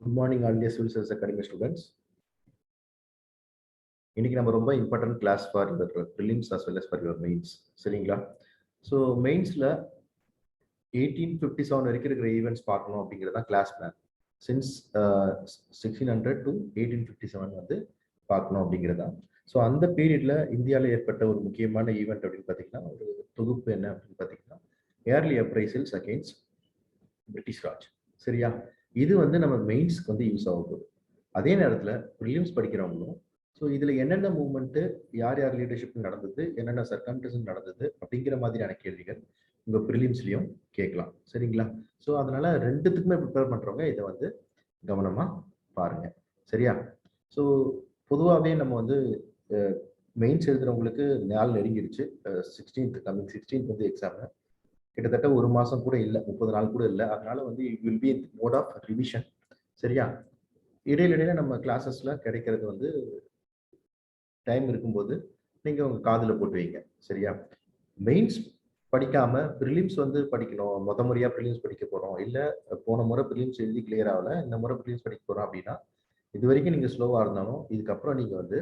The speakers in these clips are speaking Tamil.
Good morning, all the civil service academy students. இன்னைக்கு நம்ம ரொம்ப important class for your prelims as well as for your mains. சரிங்களா? ஸோ மெயின்ஸில் 1857 வரைக்கும் இருக்கிற ஈவெண்ட்ஸ் பார்க்கணும் அப்படிங்கிறது தான் கிளாஸ் பிளான். சின்ஸ் 1600 to 1857 வந்து பார்க்கணும் அப்படிங்கிறது தான். ஸோ அந்த பீரியடில் இந்தியாவில் ஏற்பட்ட ஒரு முக்கியமான ஈவெண்ட் அப்படின்னு பார்த்தீங்கன்னா ஒரு தொகுப்பு என்ன அப்படின்னு பார்த்தீங்கன்னா early appraisals against British Raj. சரியா? இது வந்து நம்ம மெயின்ஸ்க்கு வந்து யூஸ் ஆக போகுது. அதே நேரத்தில் ப்ரிலிம்ஸ் படிக்கிறவங்களும் ஸோ இதில் என்னென்ன மூவ்மெண்ட்டு யார் யார் லீடர்ஷிப் நடந்தது, என்னென்ன சர்க்கம்டன்சஸ் நடந்தது அப்படிங்கிற மாதிரியான கேள்விகள் உங்கள் ப்ரிலிம்ஸ்லையும் கேட்கலாம். சரிங்களா? ஸோ அதனால ரெண்டுத்துக்குமே ப்ரிப்பேர் பண்ணுறவங்க இதை வந்து கவனமாக பாருங்கள். சரியா? ஸோ பொதுவாகவே நம்ம வந்து மெயின்ஸ் எழுதுறவங்களுக்கு நாள் நெருங்கிடுச்சு. 16th கம்மிங் 16th வந்து எக்ஸாமு கிட்டத்தட்ட ஒரு மாதம் கூட இல்லை, 30 நாள் கூட இல்லை. அதனால வந்து it will be mode of revision. சரியா? இடையில நம்ம கிளாஸஸ்ல கிடைக்கிறது வந்து டைம் இருக்கும்போது நீங்கள் உங்கள் காதில் போட்டு வைங்க. சரியா? மெயின்ஸ் படிக்காம ப்ரிலிம்ஸ் வந்து படிக்கணும், முறையாக ப்ரிலிம்ஸ் படிக்க போகிறோம், இல்லை போன முறை ப்ரிலிம்ஸ் எழுதி கிளியர் ஆகலை, இந்த முறை ப்ரிலிம்ஸ் படிக்க போகிறோம் அப்படின்னா இது வரைக்கும் நீங்கள் ஸ்லோவாக இருந்தாலும் இதுக்கப்புறம் நீங்கள் வந்து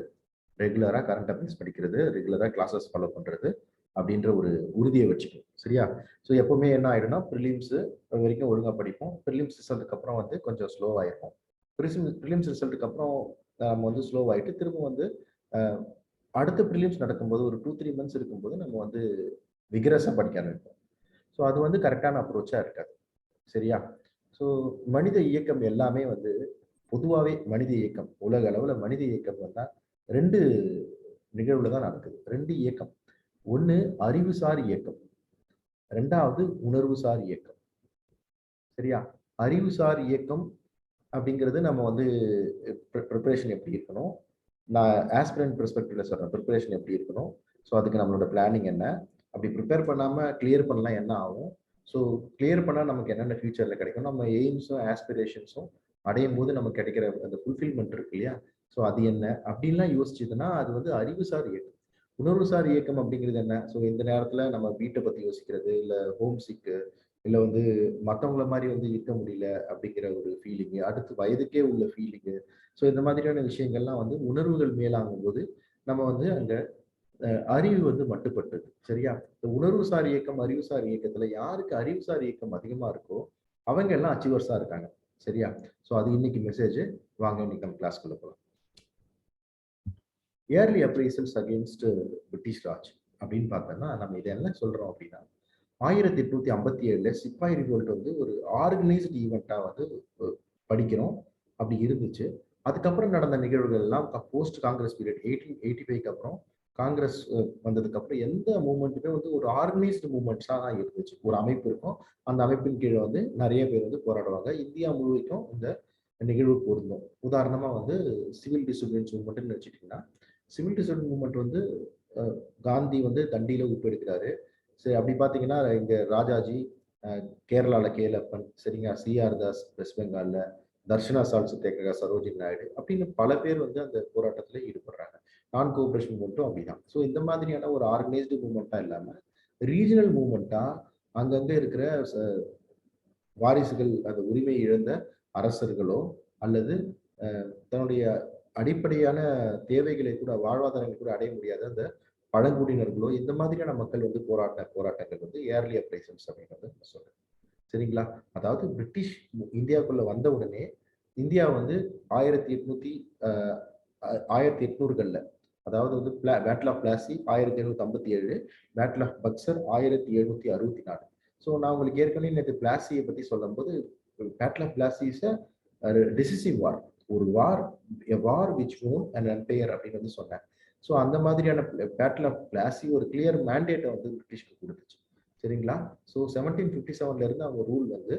ரெகுலராக கரண்ட் அஃபேர்ஸ் படிக்கிறது, ரெகுலராக கிளாஸஸ் ஃபாலோ பண்ணுறது அப்படின்ற ஒரு உறுதியை வச்சுக்கணும். சரியா? ஸோ எப்பவுமே என்ன ஆகிடும்னா ப்ரிலிம்ஸு வரைக்கும் ஒழுங்காக படிப்போம், ப்ரிலிம்ஸ் ரிசல்ட்டுக்கு அப்புறம் வந்து கொஞ்சம் ஸ்லோவாகிருக்கும். ப்ரிலிம்ஸ் ரிசல்ட்டுக்கு அப்புறம் நம்ம வந்து ஸ்லோவாகிட்டு திரும்ப வந்து அடுத்த ப்ரிலிம்ஸ் நடக்கும்போது ஒரு 2-3 months இருக்கும்போது நம்ம வந்து விகரஸாக படிக்க ஆரம்பிப்போம். ஸோ அது வந்து கரெக்டான அப்ரோச்சாக இருக்காது. சரியா? ஸோ மனித இயக்கம் எல்லாமே வந்து பொதுவாகவே மனித இயக்கம், உலக அளவில் மனித இயக்கம் வந்தால் 2 நிகழ்வுல தான் நடக்குது. 2 இயக்கம். ஒன்று அறிவுசார் இயக்கம், 2வது உணர்வுசார் இயக்கம். சரியா? அறிவுசார் இயக்கம் அப்படிங்கிறது நம்ம வந்து ப்ரிப்பரேஷன் எப்படி இருக்கணும், நான் ஆஸ்பிரண்ட் பெர்ஸ்பெக்டிவ்ல சொல்கிறேன், ப்ரிப்பரேஷன் எப்படி இருக்கணும், ஸோ அதுக்கு நம்மளோட பிளானிங் என்ன, அப்படி ப்ரிப்பேர் பண்ணாமல் கிளியர் பண்ணலாம் என்ன ஆகும், ஸோ கிளியர் பண்ணால் நமக்கு என்னென்ன ஃபியூச்சரில் கிடைக்கும், நம்ம எய்ம்ஸும் ஆஸ்பிரேஷன்ஸும் அடையும் போது நமக்கு கிடைக்கிற அந்த ஃபுல்ஃபில்மெண்ட் இருக்கு இல்லையா, ஸோ அது என்ன அப்படின்லாம் யோசிச்சதுன்னா அது வந்து அறிவுசார் இயக்கம். உணர்வுசார் இயக்கம் அப்படிங்கிறது என்ன, ஸோ இந்த நேரத்தில் நம்ம வீட்டை பற்றி யோசிக்கிறது, இல்லை ஹோம் சிக்கு, இல்லை வந்து மற்றவங்கள மாதிரி வந்து இருக்க முடியல அப்படிங்கிற ஒரு ஃபீலிங்கு, அடுத்து வயதுக்கே உள்ள ஃபீலிங்கு, ஸோ இந்த மாதிரியான விஷயங்கள்லாம் வந்து உணர்வுகள் மேலாகும் போது நம்ம வந்து அங்கே அறிவு வந்து மட்டுப்பட்டது. சரியா? இந்த உணர்வுசார் இயக்கம் அறிவுசார் இயக்கத்தில் யாருக்கு அறிவுசார் இயக்கம் அதிகமாக இருக்கோ அவங்க எல்லாம் அச்சீவர்ஸாக இருக்காங்க. சரியா? ஸோ அது இன்னைக்கு மெசேஜ். வாங்க இன்னைக்கு நம்ம கிளாஸ்க்குள்ள போகலாம். Early appraisals against British Raj அப்படின்னு பார்த்தோம்னா நம்ம இதை என்ன சொல்றோம் அப்படின்னா 1857 சிப்பாய் ரிவோல்ட் வந்து ஒரு ஆர்கனைஸ்டு ஈவெண்ட்டாக வந்து படிக்கிறோம் அப்படி இருந்துச்சு. அதுக்கப்புறம் நடந்த நிகழ்வுகள் எல்லாம் போஸ்ட் காங்கிரஸ் பீரியட் 1885க்கு அப்புறம் காங்கிரஸ் வந்ததுக்கு அப்புறம் எந்த மூவ்மெண்ட்டுமே வந்து ஒரு ஆர்கனைஸ்டு மூவ்மெண்ட்ஸாக தான் இருந்துச்சு. ஒரு அமைப்பு இருக்கும், அந்த அமைப்பின் கீழே வந்து நிறைய பேர் வந்து போராடுவாங்க. இந்தியா முழுவதும் இந்த நிகழ்வு பொருந்தும். உதாரணமா வந்து சிவில் டிசோபியன்ஸ் மூவ்மெண்ட்னு வச்சுக்கிட்டீங்கன்னா சிவில் டிசோபியன்ஸ் மூவ்மெண்ட் வந்து காந்தி வந்து தண்டியில உப்பெடுக்கிறாரு. சரி, அப்படி பார்த்தீங்கன்னா இங்கே ராஜாஜி கேரளாவில் கேலப்பன், சரிங்க, சிஆர் தாஸ் வெஸ்ட் பெங்காலில், தர்ஷனா சால் சத்யாகிரகா, சரோஜினி நாயுடு அப்படின்னு பல பேர் வந்து அந்த போராட்டத்தில் ஈடுபடுறாங்க. நான் கோஆபரேஷன் மூவ்மெண்ட்டும் அப்படிதான். ஸோ இந்த மாதிரியான ஒரு ஆர்கனைஸ்டு மூவ்மெண்ட்டாக இல்லாமல் ரீஜனல் மூவ்மெண்ட்டாக அங்கங்கே இருக்கிற வாரிசுகள், அந்த உரிமை இழந்த அரசர்களோ அல்லது தன்னுடைய அடிப்படையான தேவைகளை கூட வாழ்வாதாரங்களை கூட அடைய முடியாத அந்த பழங்குடியினர்களோ இந்த மாதிரியான மக்கள் வந்து போராட்டங்கள் வந்து ஏர்லி அப்ரைசல்ஸ் அப்படின்னு வந்து சொல்றேன். சரிங்களா? அதாவது பிரிட்டிஷ் இந்தியாவுக்குள்ள வந்த உடனே இந்தியா வந்து 1800களில் அதாவது வந்து battle of Plassey 1757, battle of Buxar 1764. So நான் உங்களுக்கு ஏற்கனவே நேற்று பிளாசியை பற்றி சொல்லும் போது battle of Plassey is decisive war, ஒரு war which won and empire அப்படின்னு வந்து சொன்னேன். ஸோ அந்த மாதிரியான பேட்டில் ஆஃப் பிளாசி ஒரு கிளியர் மேண்டேட்டை வந்து பிரிட்டிஷ்க்கு கொடுத்துச்சு. சரிங்களா? ஸோ 1757 இருந்து அவங்க ரூல் வந்து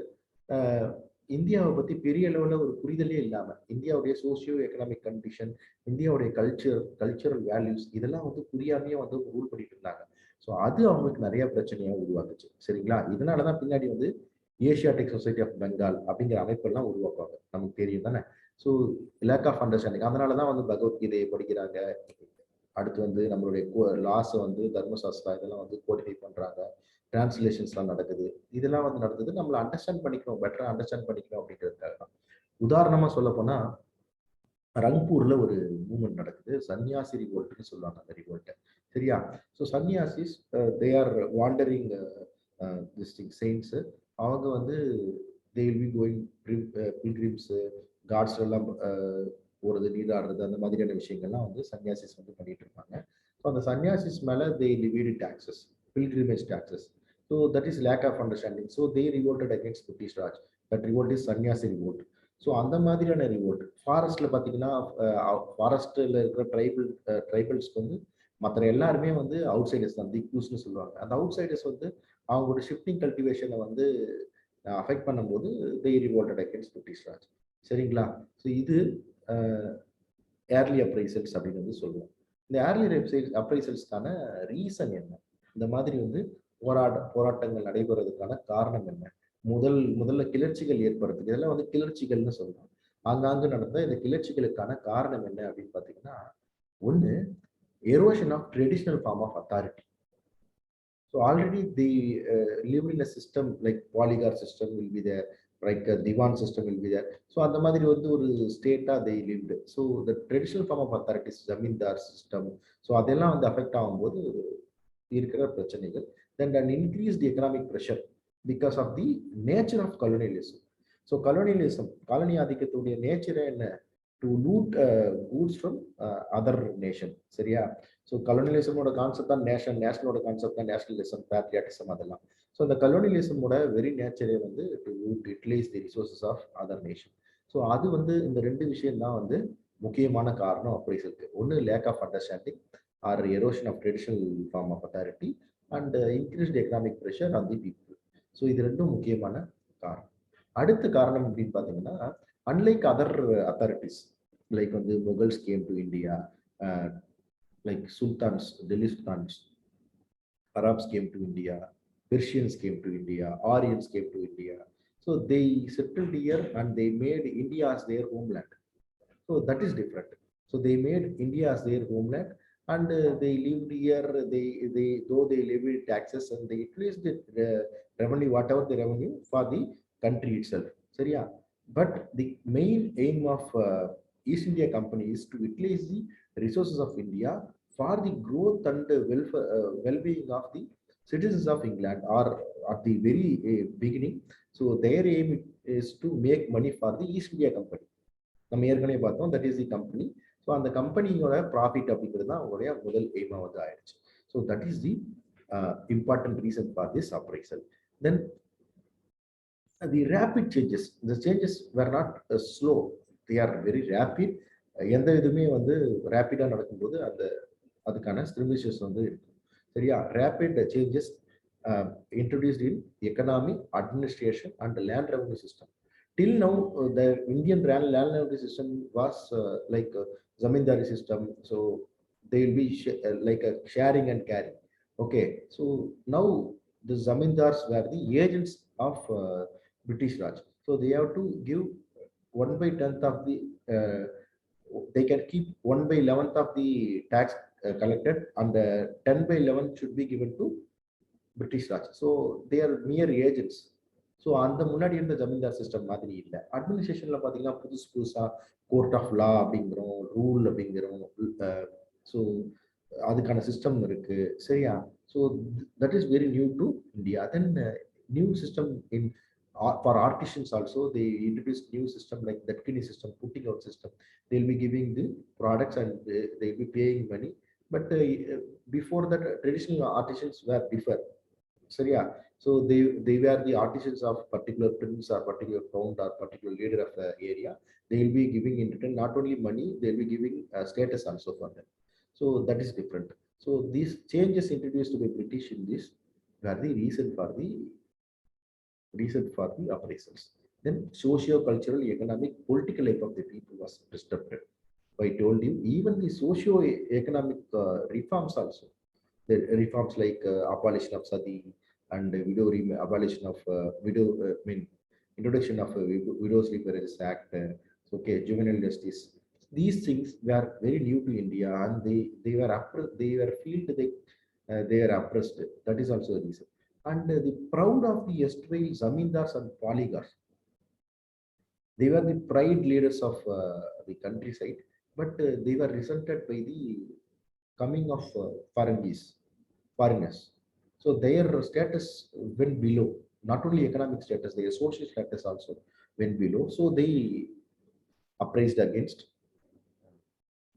இந்தியாவை பற்றி பெரிய அளவில் ஒரு புரிதலே இல்லாமல் இந்தியாவுடைய சோசியோ எக்கனாமிக் கண்டிஷன், இந்தியாவுடைய கல்ச்சரல் வேல்யூஸ் இதெல்லாம் வந்து புரியாமையே வந்து ரூல் பண்ணிட்டு இருந்தாங்க. ஸோ அது அவங்களுக்கு நிறைய பிரச்சனையாக உருவாக்குச்சு. சரிங்களா? இதனால தான் பின்னாடி வந்து ஏஷியாட்டிக் சொசைட்டி ஆஃப் பெங்கால் அப்படிங்கிற அமைப்பெல்லாம் உருவாக்குவாங்க. நமக்கு தெரியும் தானே? So lack of understanding. அதனால தான் வந்து பகவத்கீதையை படிக்கிறாங்க. அடுத்து வந்து நம்மளுடைய லாஸை வந்து தர்மசாஸ்திரா இதெல்லாம் வந்து கோடிஃபை பண்ணுறாங்க, டிரான்ஸ்லேஷன்ஸ்லாம் நடக்குது. இதெல்லாம் வந்து நடந்தது நம்மளை அண்டர்ஸ்டாண்ட் பண்ணிக்கணும், பெட்டராக அண்டர்ஸ்டாண்ட் பண்ணிக்கணும் அப்படிங்கிறதுக்காக தான். உதாரணமா சொல்ல போனா ரங்பூர்ல ஒரு மூவ்மெண்ட் நடக்குது, சன்னியாசி ரிவோல்ட்னு சொல்லுவாங்க அந்த ரிவோல்ட்டை. சரியா? So sannyasis they are wandering this thing saints. அவங்க வந்து they will be going pilgrims gods எல்லாம் போறது, நீராடுறது, அந்த மாதிரியான விஷயங்கள்லாம் வந்து சன்னியாசிஸ் வந்து பண்ணிட்டு இருப்பாங்க. ஸோ அந்த சன்னியாசிஸ் மேல they levied taxes, pilgrimage taxes. So that is lack of understanding. So they revolted against British Raj. That revolt is sannyasi revolt. So அந்த மாதிரியான ரிவோல்ட் ஃபாரஸ்ட்ல பார்த்தீங்கன்னா, ஃபாரஸ்ட்ல இருக்கிற ட்ரைபல்ஸ்க்கு வந்து மற்ற எல்லாருமே வந்து அவுட் சைடர்ஸ் தான், திக்யூஸ்னு சொல்லுவாங்க. அந்த அவுட் சைடர்ஸ் வந்து அவங்களோட ஷிஃப்டிங் கல்டிவேஷனை வந்து அஃபெக்ட் பண்ணும்போது தே ரிவோல்டட் அகேன்ஸ்ட் பிரிட்டிஷ் ராஜ். சரிங்களா? ஸோ இது ஏர்லி அப்ரைசல்ஸ் அப்படின்னு வந்து சொல்லுவோம். இந்த ஏர்லி அப்ரைசல்ஸ்க்கான ரீசன் என்ன, இந்த மாதிரி வந்து போராட்டங்கள் நடைபெறதுக்கான காரணம் என்ன, முதல்ல கிளர்ச்சிகள் ஏற்படுறதுக்கு, இதெல்லாம் வந்து கிளர்ச்சிகள்னு சொல்லுவோம். ஆங்காங்கு நடந்த இந்த கிளர்ச்சிகளுக்கான காரணம் என்ன அப்படின்னு பார்த்தீங்கன்னா, ஒன்று erosion of traditional form of authority. So already they live in a system like polygar system will be there, like a diwan system will be there. So அந்த மாதிரி வந்து ஒரு ஸ்டேட்டா they lived. So the traditional form of authority is zamindar system. So அதெல்லாம் வந்து அஃபெக்ட் ஆகும்போது இருக்கிற பிரச்சனைகள். Then an increased economic pressure because of the nature of colonialism. So colonialism, colony ஆதிக்கத்துடைய நேச்சரே என்ன, to loot goods from other nation. சரியா? ஸோ கலோனியலிசமோட கான்செப்ட் தான் நேஷனலோட கான்செப்ட் தான் நேஷனலிசம், பேட்ரியாட்டிசம் அதெல்லாம். ஸோ இந்த கலோனியலிசமோட வெரி நேச்சரே வந்து to utilise the resources of other nation. So அது வந்து இந்த ரெண்டு விஷயம் தான் வந்து முக்கியமான காரணம் அப்ரைசலுக்கு. ஒன்று lack of understanding or erosion of traditional form of authority and increased economic pressure on the people. So இது ரெண்டும் முக்கியமான காரணம். அடுத்த காரணம் அப்படின்னு பார்த்தீங்கன்னா, unlike other authorities, like when the Mughals came to India, like Sultans, Delhi Sultans, Arabs came to India, Persians came to India, Aryans came to India. So they settled here and they made India as their homeland. So that is different. So they made India as their homeland and they lived here. They though they levied taxes and they utilized the revenue, whatever the revenue for the country itself. சரியா? But the main aim of East India Company is to utilize the resources of India for the growth and well-being of the citizens of England, or at the very beginning. So their aim is to make money for the East India Company. நம்ம ஏற்கனவே பார்த்தோம், that is the company. So அந்த கம்பெனியோட ப்ராஃபிட் அப்படிங்கிறது தான் அவங்களுடைய முதல் எய்மா வந்து ஆயிடுச்சு. So that is the important reason for this uprisal. Then the rapid changes, இந்த changes were not slow, they are very rapid. எந்த இதுவுமே வந்து ரேபிடாக நடக்கும்போது அதுக்கான ஸ்ட்ரிமிஷஸ் வந்து இருக்கும். சரியா? Rapid changes introduced in economy, administration and land revenue system. Till now, the Indian land revenue system was like a zamindari system. So they will be like a sharing and carrying. Okay. So now the zamindars were the agents of British Raj. So they have to give 1/10 of the. They can keep 1/11 of the tax collected, and 10/11 should be given to British Raj. So they are mere agents. So அந்த முன்னாடி இருந்த ஜமீன்தார் சிஸ்டம் மாதிரி இல்லை. அட்மினிஸ்ட்ரேஷன்ல பார்த்தீங்கன்னா புதுசாக கோர்ட் ஆஃப் லா அப்படிங்கிறோம், ரூல் அப்படிங்கிறோம். ஸோ அதுக்கான சிஸ்டம் இருக்கு. சரியா? So that is very new to India. Then new system in for artisans also they introduce new system like தட்கினி system, putting out system. They will be giving the products and they will be paying money. But before that traditional artisans were differ. சரியா? So they were the artisans of particular prince or particular count or particular leader of the area. They will be giving in return not only money, they will be giving status also for them. So that is different. So these changes introduced by British in this were the reason for the appraisals. Then socio-cultural, economic, political life of the people was disrupted. I told you, even the socio-economic reforms also. The reforms like abolition of sati and abolition of introduction of Widows Marriages Act, okay, juvenile justice. These things were very new to India, and they were oppressed. That is also a reason. And the proud of the erstwhile zamindars and polygars. They were the pride leaders of the countryside, but they were resented by the coming of foreigners. So their status went below. Not only economic status, their social status also went below. So they uprised against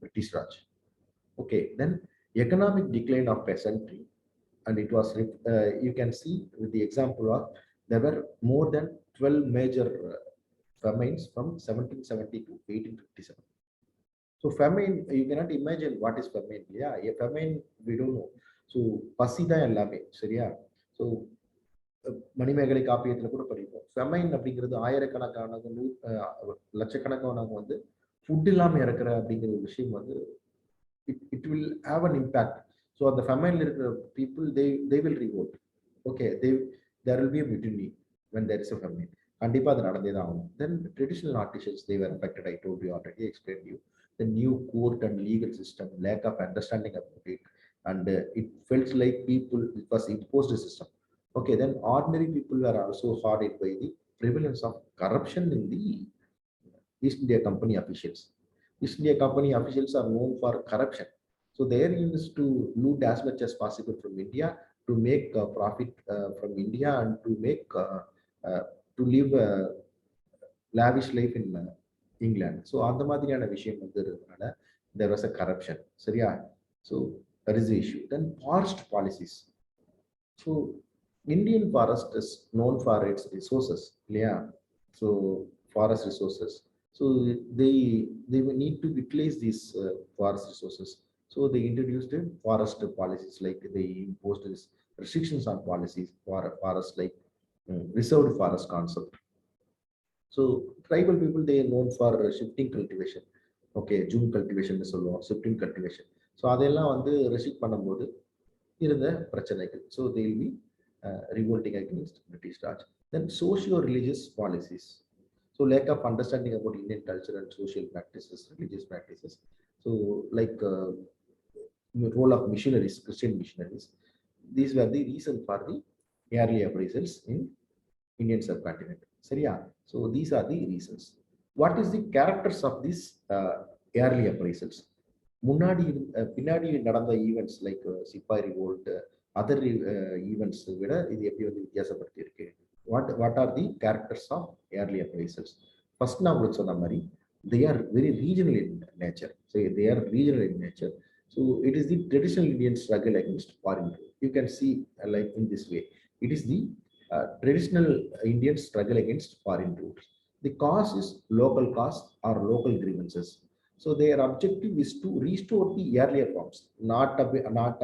British Raj. Okay, then economic decline of peasantry, and it was you can see with the example of there were more than 12 major famines from 1770 to 1857. So famine, you cannot imagine what is famine. Yeah, a famine we don't know. So pasida ellame சரியா. So மணிமேகலை காப்பியத்துல கூட படிப்போம். ஃபெமைன் அப்படிங்கிறது ஆயிரக்கணக்கானவங்க லட்சக்கணக்கானவங்க வந்து ஃபுட் இல்லாம இறக்குற அப்படிங்கிற ஒரு விஷயம் வந்து it will have an impact. So the family people, they will revolt. Okay, there will be a mutiny when there is a famine. கண்டிப்பா அது நடந்தே தான் ஆகும். Then traditional artisans, they were affected. I told you already, explained you the new court and legal system, lack of understanding about it, and it felt like people, it was imposed system. Okay, then ordinary people were also hard hit by the prevalence of corruption in the East India Company officials. East India Company officials are known for corruption. So their aim is to loot as much as possible from India, to make profit from India, and to make to live a lavish life in England. So அந்த மாதிரியான விஷயம் வந்து இருந்தனால there was a corruption. சரியா? So that is the issue. Then forest policies. So Indian forest is known for its resources. Yeah. So forest resources. So they will need to utilize these forest resources. So they introduced forest policies, like they imposed this restrictions on policies for forest, like reserved forest concept. So tribal people, they are known for shifting cultivation. Okay, June cultivation is சொல்லுவோம், shifting cultivation. So அதெல்லாம் வந்து ரெஸ்ட்ரிக்ட் பண்ணும்போது இருந்த பிரச்சனைகள். So they will be revolting against British Raj. Then socio-religious policies. So lack of understanding about Indian culture and social practices, religious practices. So like role of missionaries, Christian missionaries. These were the reason for the early appraisals in Indian subcontinent. Seriya? So these are the reasons. What is the characters of these early appraisals? முன்னாடி பின்னாடி நடந்த events like sepoy revolt, other events விட இது எப்படி வந்து வித்தியாசப்படுத்தி இருக்கு? What are the characters of early appraisals? First நான் உங்களுக்கு சொன்ன மாதிரி they are very regional in nature. So they are regional in nature. So it is the traditional Indian struggle against foreign rule. You can see like in this way. It is the traditional Indian struggle against foreign rule. The cause is local cause or local grievances. So their objective is to restore the earlier forms, not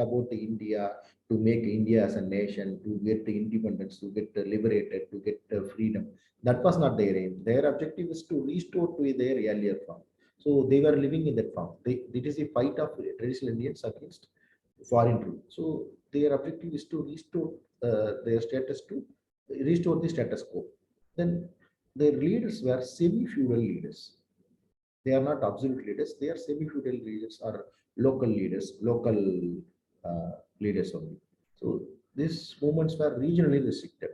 about India, to make India as a nation, to get the independence, to get liberated, to get freedom. That was not their aim. Their objective is to restore to their earlier form. So they were living in that form. It is a fight of traditional Indians against foreign rule. So their objective is to restore their status, to restore the status quo. Then their leaders were semi-feudal leaders. They are not absolute leaders. They are semi-feudal leaders or local leaders, local leaders only. So these movements were regionally restricted.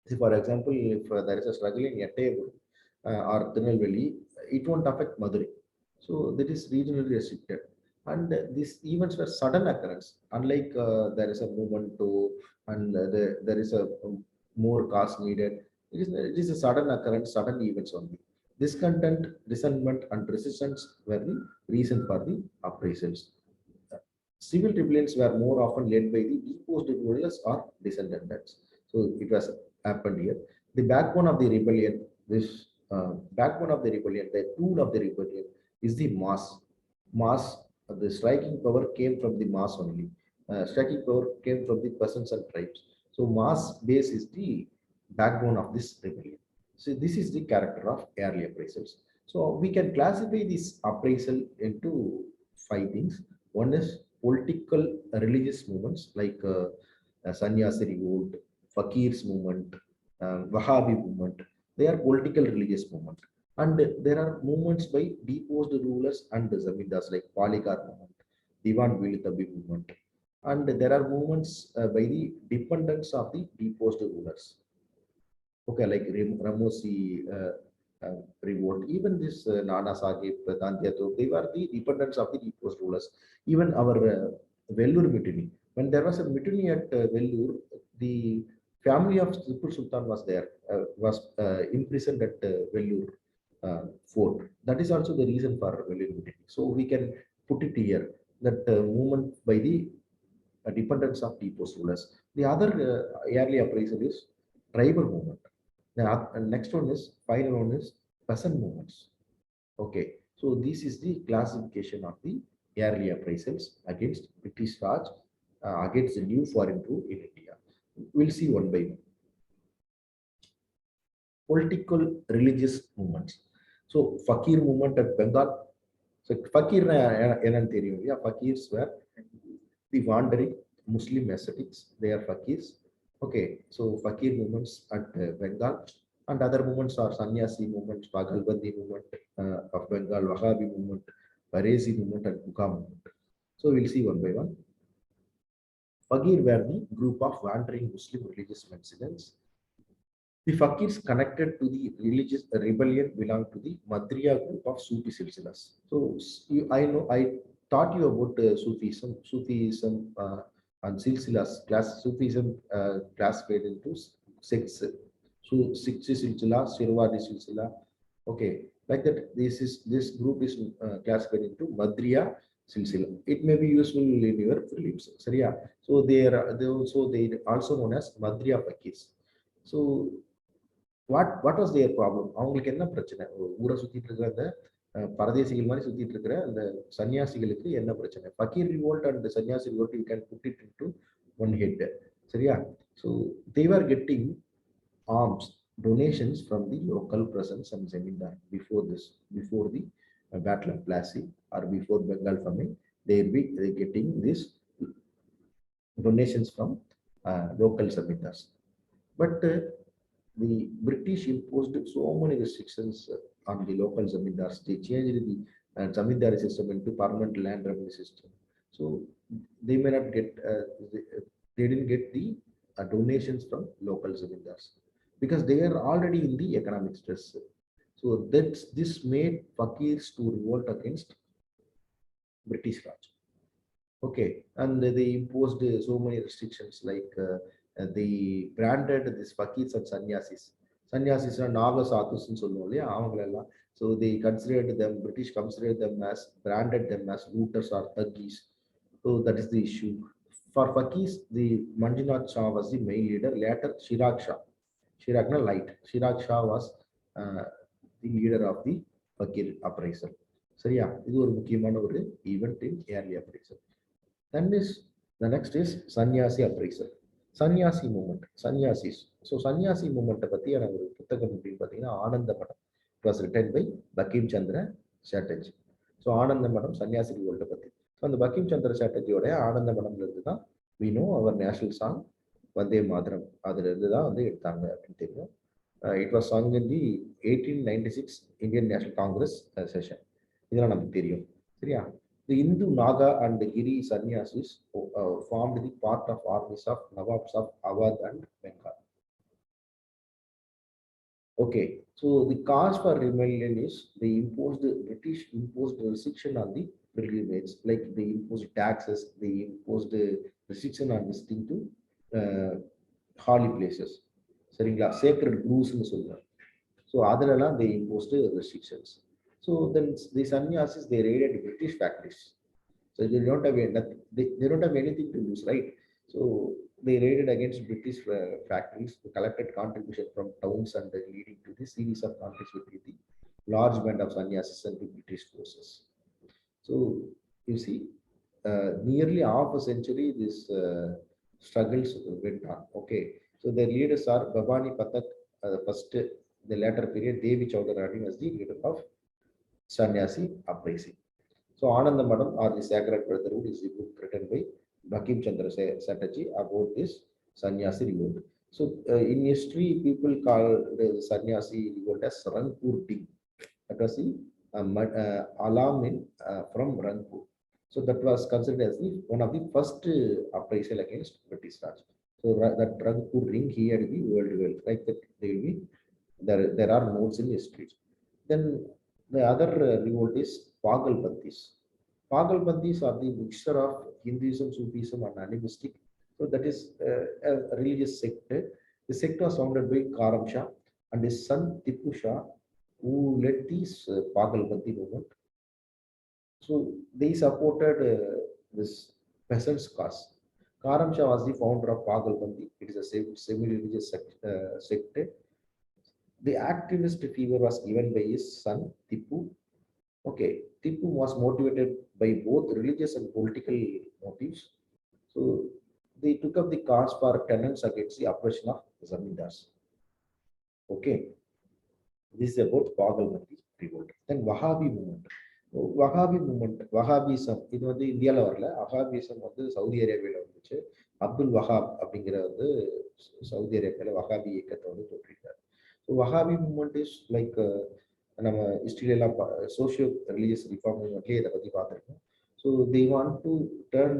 See, for example, if there is a struggle in Ettayapuram or Tirunelveli, it won't affect Madurai. So that is regionally restricted. And these events were sudden occurrence. Unlike there is a movement to, and there is a more cost needed. It is a sudden occurrence, sudden events only. Discontent, resentment, and resistance were the reason for the uprisals. Civil rebellions were more often led by the deposed rulers or descendants. So it was happened here. The backbone of the rebellion, the tool of the rebellion is the mass. The striking power came from the mass only. Striking power came from the peasants and tribes. So mass base is the backbone of this rebellion. So this is the character of early appraisals. So we can classify this appraisal into 5 things. One is political religious movements like SANYASI revolt, FAKIR's movement, WAHABI movement. They are political religious movement. And there are movements by deposed rulers and zamindars like POLYGAR movement, DIWAN movement. And there are movements by the dependents of the deposed rulers. Okay, like RAMOSI, revolt. Even this Nana Sahib, Dandiyato, they were the dependents of the deposed rulers. Even our Vellore mutiny. When there was a mutiny at Vellore, the family of Tipu Sultan was there, was imprisoned at Vellore fort. That is also the reason for Vellore mutiny. So we can put it here that movement by the dependence of deposed rulers. The other early appraisal is tribal movement. The next one is final one is peasant movements. Okay, so this is the classification of the early appraisals against British Raj, against the new foreign rule in India. We'll see one by one. Political religious movements. So Fakir movement at Bengal. So Fakir Fakirs were the wandering Muslim ascetics. They are Fakirs. Okay, so Fakir movements at Bengal, and other movements are Sanyasi movement, Pagalbandi movement of Bengal, Wahabi movement, FARAIZI movement, and KUKA movement. So we'll see one by one. Fakir were the group of wandering Muslim religious mendicants. The Fakirs connected to the religious rebellion belong to the Madriya group of Sufi silsilas. So I taught you about Sufism and silsilas. Sufism classified into six. So six silsila, Sirwadi silsila. Okay, like that. This group is classified into Madriya silsila. It may be useful in your prelims. So yeah. So they also known as Madriya Fakirs. So what was their problem? அவங்களுக்கு என்ன பிரச்சனை? ஊரை சுத்திட்டு இருக்கிற அந்த பரதேசிகள் மாதிரி சுத்திட்டு இருக்கிற அந்த சன்னியாசிகளுக்கு என்ன பிரச்சனை? Fakir revolt and the Sanyasi revolt, you can put it into one head. சரியா? So they were getting arms, donations from the local presence and zemindar before the battle of Plassey or before Bengal famine. They getting this donations from local zemindars. But the British imposed so many restrictions on the local zamindars. They changed the zamindari system into permanent land revenue system. So they may not get, they didn't get the donations from local zamindars because they are already in the economic stress. So this made Fakirs to revolt against British Raj. Okay, and they imposed so many restrictions like they branded these Fakirs and Sanyasis. Sanyasis are Naga Sadhus in Solnolia. So they considered them, British considered them as, branded them as looters or thuggis. So that is the issue. For Fakirs, the Manjunath Shah was the main leader. Later, Chirag Shah. Chirag Shah was the leader of the Fakir Uprisal. So yeah, this is a event in early appraisal. Then the next is Sanyasi appraisal. Sanyasi movement, Sanyasis. So Sanyasi movement பத்தி நான் ஒரு புத்தகம் அப்படின்னு பார்த்தீங்கன்னா ஆனந்த மடம். It was written by Bankim Chandra Chatterjee. So ஆனந்த மடம் சன்னியாசி ரிவோல்ட் பத்தி. So அந்த Bankim Chandra Chatterjeeயோட ஆனந்த மடம்ல இருந்து தான் we know our national song Vande Mataram. அதுல இருந்து தான் வந்து எடுத்தாங்க அப்படின்னு தெரியும். It was sung in the 1896 Indian National Congress session. இதெல்லாம் நமக்கு தெரியும். சரியா? The Hindu Naga and the Giri Sannyasis formed the part of armies of Nawabs of Awadh and Bengal. Okay, so the cause for rebellion is British imposed restriction on the pilgrimage, like they imposed taxes, they imposed restriction on visiting to holy places. Sacred groves in Sultan. So other they imposed restrictions. So then the Sanyasis, they raided British factories. So they don't have anything to lose, right? So they raided against British factories, collected contribution from towns and leading to the series of conflicts with the large band of Sanyasis and the British forces. So you see, nearly half a century this struggles went on. Okay, so their leaders are Babani Pathak, first the latter period, Devi Chowdhury was the leader of Sanyasi uprising. So Ananda Madam or the Sacred Brotherhood is a book written by Bankim Chandra Chatterjee about this Sanyasi revolt. So in history, people call the Sanyasi revolt as Rangpur Ding. That was the alarm from Rangpur. So that was considered as one of the first uprisal against British Raj. So that Rangpur ring here will be world wealth. Like that, there are notes in history. Then the other revolt is Pagal Panthis. Pagal Panthis are the mixture of Hinduism, Sufism, and animistic. So that is a religious sect. The sect was founded by Karam Shah and his son Tipu Shah, who led this Pagal Panthi movement. So they supported this peasants' cause. Karam Shah was the founder of Pagal Panthi. It is a semi-religious sect. The activist fever was given by his son Tipu. Okay, Tipu was motivated by both religious and political motives. So they took up the cause for tenants against the oppression of zamindars. Okay, this is about Pagalmati revolt. Then Wahabi movement. Wahabism இது வந்து இந்தியாவில் வரல. வஹாபிசம் வந்து சவுதி அரேபியாவில் வந்துச்சு. அப்துல் வஹாப் அப்படிங்கிற வந்து சவுதி அரேபியாவில் வஹாபி இயக்கத்தை வந்து தோற்றிருக்காரு. So Wahhabi movement is like நம்ம ஹிஸ்ட்ரியிலலாம் சோஷியோ ரிலீஜியஸ் ரிஃபார்ம் மூமெண்ட்லேயே இதை பற்றி பார்த்துருக்கோம். So they want to turn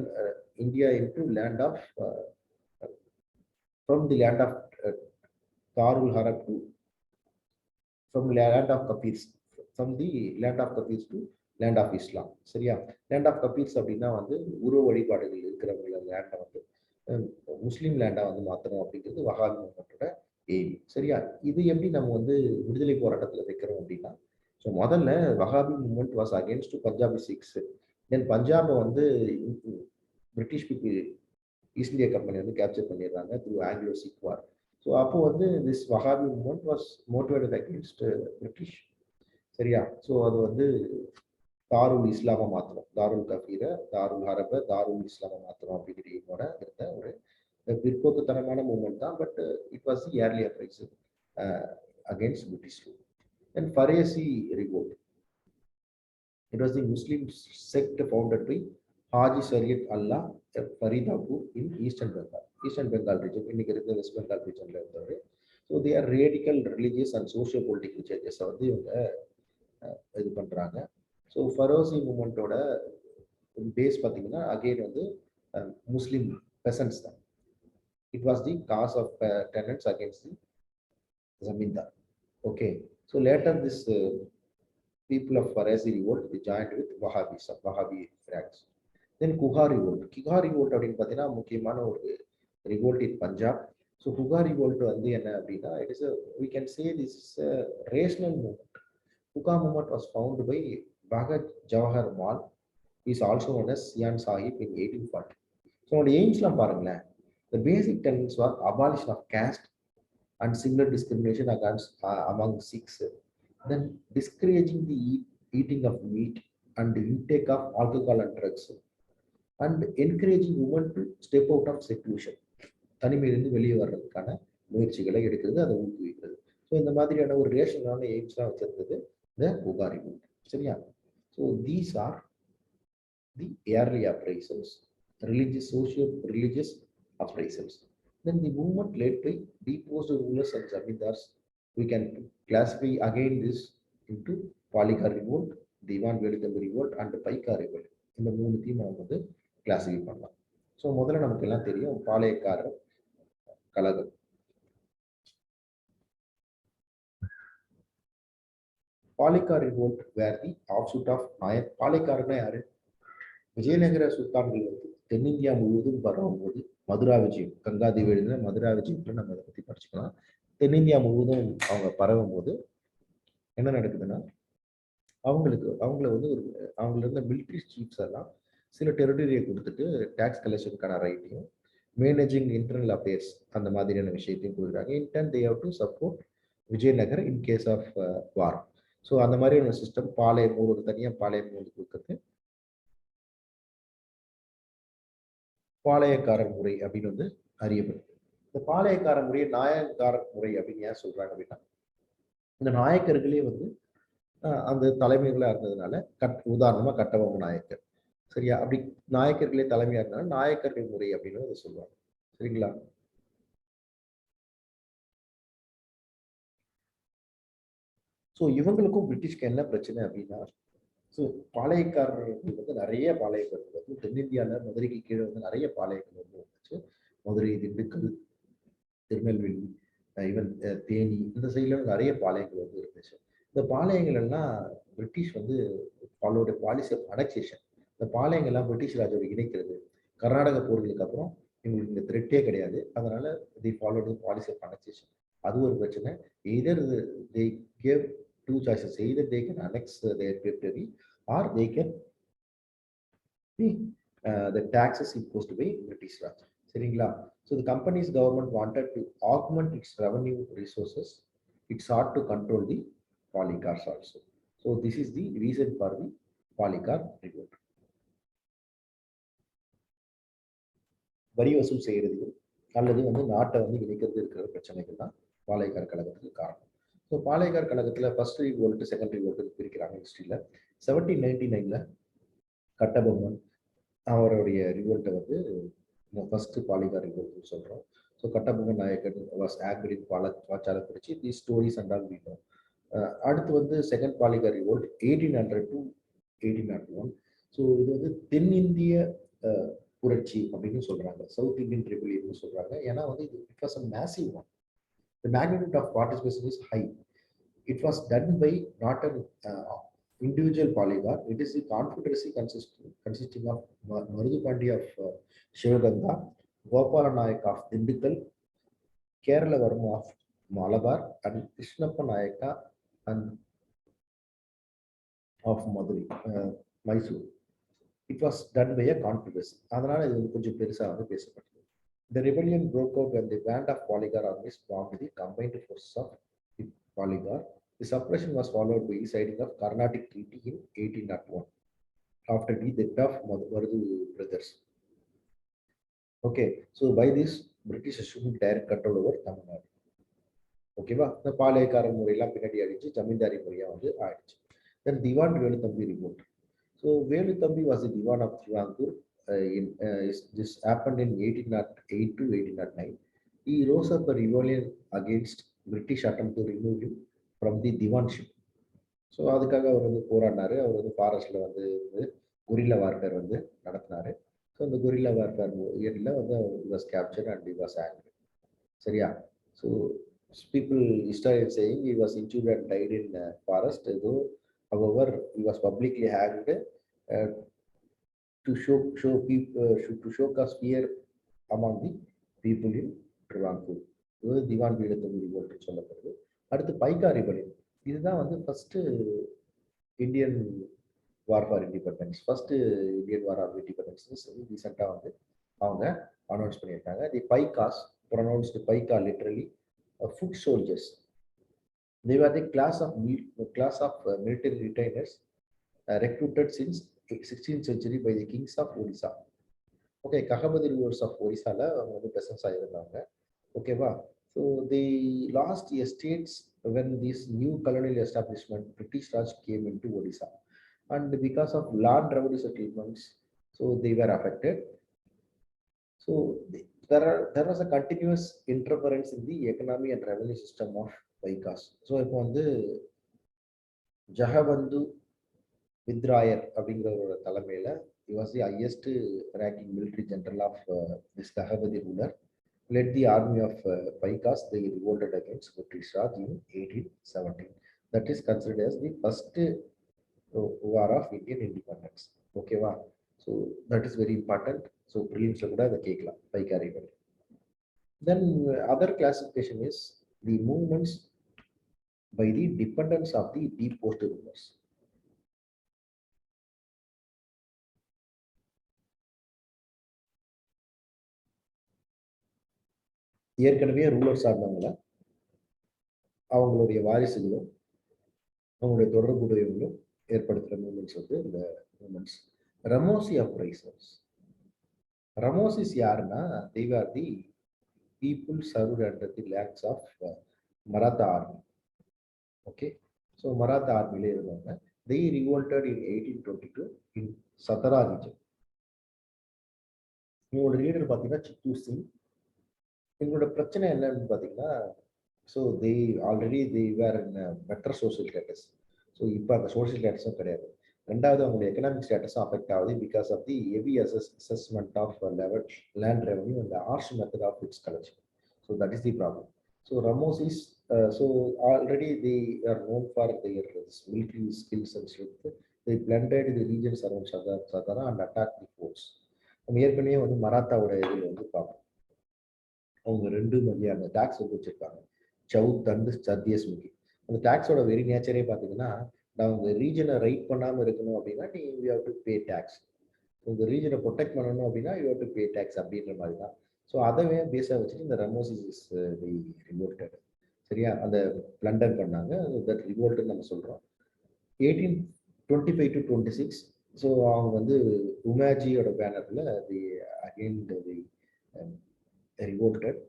India into land of from the land of தாருல் ஹரப் to from land of Kafirs, from the land of Kafirs to land of Islam. சரியா? land of Kafirs அப்படின்னா வந்து உருவ வழிபாடுகள் இருக்கிறவங்கள லேண்டை வந்து முஸ்லீம் லேண்டா வந்து மாற்றணும் அப்படிங்கிறது வஹாபி மூவ்மெண்ட்டோட எய்ம். சரியா? இது எப்படி நம்ம வந்து விடுதலை போராட்டத்தில் வைக்கிறோம் அப்படின்னா, ஸோ முதல்ல Wahhabi movement was against Punjabi Sikhs. Then பஞ்சாபை வந்து British people East India Company வந்து கேப்சர் பண்ணிடுறாங்க through Anglo Sikh war. So அப்போ வந்து this Wahhabi movement was motivated against British. சரியா? ஸோ அது வந்து தாருல் இஸ்லாமை மாற்றணும், தாருல் கபீரை தாருல் ஹரபை தாருல் இஸ்லாமை மாற்றணும் அப்படிங்கிற எய்மோட இருந்த ஒரு பிற்போக்குத்தனமான மூவ்மெண்ட் தான். But it was the early uprisal against British rule. Then Faraizi revolt. It was the Muslim sect founded by Haji Shariatullah Faridpur in Eastern Bengal region. இன்னைக்கு இருந்த வெஸ்ட் பெங்கால் ரீஜன்ல இருந்தவர். So they are radical religious and socio political சேஞ்சஸை வந்து இவங்க இது பண்ணுறாங்க. ஸோ ஃபரோசி மூமெண்ட்டோட பேஸ் பார்த்தீங்கன்னா அகெயின் வந்து முஸ்லீம் பெசன்ஸ் தான். It was the cause of tenants against the zamindar. Okay, so later this people of Faraizi revolt they joined with Wahabi ranks. Then KUKA revolt. KUKA revolt அப்படின்னு பார்த்தீங்கன்னா முக்கியமான ஒரு revolt in Punjab. So KUKA revolt வந்து என்ன அப்படின்னா, it is a we can say this is a rational movement. KUKA movement was founded by Bhagat Jawahar Mal, who is also known as Sian Sahib in 1840. So the aims-லாம் பாருங்களேன். The basic tenets were abolition of caste and similar discrimination against among Sikhs. Then discouraging the eating of meat and the intake of alcohol and drugs, and encouraging women to step out of seclusion. தனிமையிலிருந்து வெளியே வர்றதுக்கான முயற்சிகளை எடுக்கிறது, அதை ஊக்குவிக்கிறது. ஸோ இந்த மாதிரியான ஒரு ரேஷனான எய்ம்ஸ்லாம் வச்சிருந்தது இந்த KUKA revolt. சரியா? So these are the early appraisals, religious socio-religious appraisals. Then the movement led by deposed rulers and zamindars. We can classify again this into POLYGAR revolt, DIWAN revolt and PAIKA revolt. இந்த மூணுத்தையும் நம்ம வந்து கிளாஸிஃபை பண்ணலாம். ஸோ முதல்ல நமக்கு எல்லாம் தெரியும் பாளையக்காரர் கழகம். Palayakkar revolt were the offshoot of Nayak. பாளையக்காரர்னா யாரு? விஜயநகர சுல்தான்கள் வந்து தென்னிந்தியா முழுவதும் பரவும் போது மதுரா விஜயம், கங்காதேவி எழுதின மதுரா விஜயம்ல நம்ம அதை பத்தி படிச்சுக்கலாம். தென்னிந்தியா முழுவதும் அவங்க பரவும் போது என்ன நடக்குதுன்னா, அவங்கள வந்து அவங்கள இருந்த மிலிட்ரி சீஃப்ஸ் எல்லாம் சில டெரிட்டரியை கொடுத்துட்டு டேக்ஸ் கலெக்ஷனுக்கான ரைட்டையும் மேனேஜிங் இன்டர்னல் அஃபேர்ஸ் அந்த மாதிரியான விஷயத்தையும் கொடுக்குறாங்க. In turn they have to support Vijayanagar in case of war. So அந்த மாதிரியான சிஸ்டம் பாளையம் ஒரு தனியாக பாளையம் வந்து கொடுக்குறது பாளையக்காரர் முறை அப்படின்னு வந்து அறியப்படுது. இந்த பாளையக்கார முறையை நாயக்கார முறை அப்படின்னு ஏன் சொல்றாங்க அப்படின்னா, இந்த நாயக்கர்களே வந்து அந்த தலைமைகளா இருந்ததுனால உதாரணமா கட்டபொம்ம நாயக்கர். சரியா? அப்படி நாயக்கர்களே தலைமையா இருந்தாலும் நாயக்கர்கள் முறை அப்படின்னு அதை சொல்லுவாங்க. சரிங்களா? ஸோ இவங்களுக்கும் பிரிட்டிஷ்க்கு என்ன பிரச்சனை அப்படின்னா, ஸோ பாளையக்காரர்கள் வந்து நிறைய பாளையக்காரர்கள் வந்து தென்னிந்தியாவில் மதுரைக்கு கீழே வந்து நிறைய பாளையங்கள் வந்து வந்துச்சு. மதுரை, திண்டுக்கல், திருநெல்வேலி, ஈவன் தேனி இந்த சைட்ல நிறைய பாளையங்கள் வந்து இருந்துச்சு. இந்த பாளையங்கள் எல்லாம் பிரிட்டிஷ் வந்து ஃபாலோட பாலிசி ஆஃப் அனெக்சேஷன். இந்த பாளையங்கள்லாம் பிரிட்டிஷ் ராஜோட இணைக்கிறது. கர்நாடக போர்களுக்கு அப்புறம் இவங்களுக்கு இந்த த்ரெட்டே கிடையாது. அதனால the followed policy of annexation. அது ஒரு பிரச்சனை. Either they gave two choices. Either they can annex their territory or they can the taxes imposed by British Raj. சரிங்களா? So the company's government wanted to augment its revenue resources. It sought to control the polygars also. So this is the reason for the polygar revolt. வரி வசூல் செய்யறது அல்லது வந்து நாட்டை வந்து இணைக்கிறது இருக்கிற பிரச்சனைகள் தான் பாளையக்கார் கழகத்துக்கு காரணம். ஸோ பாளையக்கார் கழகத்துல ஃபர்ஸ்ட் ரிவோல்ட் செகண்ட் ரிவோல்ட் பிரிக்கிறாங்க ஹிஸ்டரியில. 1799 கட்டபொம்மன் அவருடைய ரிவோல்ட்டை வந்து ஃபர்ஸ்ட் பாலிகார் ரிவோல்ட்னு சொல்றோம். So Kattabomman Nayakkan was act in வாச்சால பிடிச்சி தி ஸ்டோரிஸ் அண்ட் ஆல் வீணும். அடுத்து வந்து second polygar revolt 1800 to 1801. So இது வந்து தென்னிந்திய புரட்சி அப்படின்னு சொல்றாங்க, சவுத் இந்தியன் ரெபல்லியன் சொல்றாங்க. ஏன்னா வந்து இது it was a massive one. The magnitude of participation is high. It was done by not an individual polygar. It is the confederacy consisting of Marudhu Pandya of Shivaganga, Gopala Nayak of Dindigul, Kerala Varma of Malabar, and Krishnappa Nayaka and of Madurai, Mysore. It was done by a confederacy. அதனால இது கொஞ்சம் பெருசா வந்து பேசப்பட்டது. The rebellion broke out when the band of polygar armies formed the combined forces of the polygar. The suppression was followed by the signing of Carnatic Treaty in 1801 after the death of Marudhu brothers. Okay, so by this British assumed direct control over Tamil Nadu. ஓகேவா? இந்த பாளையக்கார முறையெல்லாம் பின்னாடி அடிச்சு ஜமீன்தாரி முறையா வந்து ஆயிடுச்சு. Then Diwan Veluthambi revolt. So Veluthambi was the Diwan of Trivandrum. This happened in 1808 to 1809. He rose up a rebellion against British attempt to remove him from the diwanship. So அதுக்காக அவர் வந்து போராடினாரு. அவர் வந்து ஃபாரஸ்ட்ல வந்து குரில்லா வார்ஃபேர் வந்து நடத்தினாரு. ஸோ அந்த குரில்லா வார்ஃபேர் இயர்ல வந்து was captured and he was hanged. சரியா? So people historian saying he was injured and died in forest. ஏதோ however he was publicly hanged to show cause fear among the people in Trivandrum. இது திவான் வீரத்தம்பி ரிவோல்ட் சொல்லப்படுது. அடுத்து பைகா ரிபலியன். இதுதான் வந்து first Indian war for independence. First Indian war of independence ரீசெண்டாக வந்து அவங்க அனௌன்ஸ் பண்ணியிருக்காங்க. The Paikas pronounced Paika literally foot soldiers. They were the class of military retainers recruited since 16th century by the kings of Odisha. Okay, Gajapati rulers of ஒரிசால அவங்க வந்து பிரசன்ஸ் ஆகியிருந்தாங்க. ஓகேவா? So the last estates when this new colonial establishment British Raj came into Odisha, and because of land revenue settlements, so they were affected. So there was a continuous interference in the economy and revenue system of Paikas. So இப்போ வந்து ஜஹபந்து வித்ராயர் அப்படிங்கிறவரோட தலைமையில he was the highest ranking military general of this Ghahabadi ruler, led the army of Paikas. They revolted against British Raj in 1817. That is considered as the first war of Indian independence. Okay, wow. So that is very important. So prelims la kuda the kekla Paika rebel. Then other classification is the movements by the dependence of the deposed rulers. ஏற்கனவே ரூலர்ஸ் ஆனவங்கள அவங்களுடைய வாரிசுகளும் அவங்களுடைய தொடர்புடையவங்களும் ஏற்படுத்துகிற மூமெண்ட்ஸ் வந்து இந்த மூமெண்ட்ஸ். ரமோசி அப்ரைசல்ஸ். ரமோசிஸ் யாருன்னா they were the people served under the lands of Maratha army. Okay, so Maratha ஆர்மியிலே இருந்தவங்க. they revolted in 1822 in Satara region. இவங்களோட லீடர் பார்த்தீங்கன்னா சித்து சிங். எங்களோட பிரச்சனை என்னன்னு பார்த்தீங்கன்னா, so already were in better social status. So இப்போ அந்த சோஷியல் ஸ்டேட்டஸும் கிடையாது. ரெண்டாவது அவங்களோட எக்கனாமிக் ஸ்டேட்டஸும் அஃபெக்ட் ஆகுது because of the heavy assessment of land revenue and harsh method of its collection. So that is the problem. So RAMOSIs, so already they are known for their military skills and strength. They plundered the regions around Satara and attacked the forts. நம்ம ஏற்கனவே வந்து மராத்தாவோட இதில் வந்து பார்ப்போம். அவங்க 2 வகையான டாக்ஸ் வந்து வச்சிருக்காங்க, சவுத் அண்ட் சத்தியஸ்முகி. அந்த டாக்ஸோட வெரி நேச்சரே பார்த்தீங்கன்னா, நான் உங்கள் ரீஜனை ரைட் பண்ணாமல் இருக்கணும் அப்படின்னா நீ you have to pay tax. உங்கள் ரீஜனை ப்ரொடெக்ட் பண்ணணும் அப்படின்னா you have to pay tax அப்படின்ற மாதிரி தான். ஸோ அதவே பேஸாக வச்சுட்டு இந்த ரமோசிஸ் இஸ் தி ரிவோல்டட். சரியா, அந்த பிளண்டர் பண்ணாங்க, தட் ரிவோல்ட்டுன்னு நம்ம சொல்கிறோம். 1825 to 26. ஸோ அவங்க வந்து உமாஜியோட பேனரில் தி அகெயின் தி ரிவோல்டட்.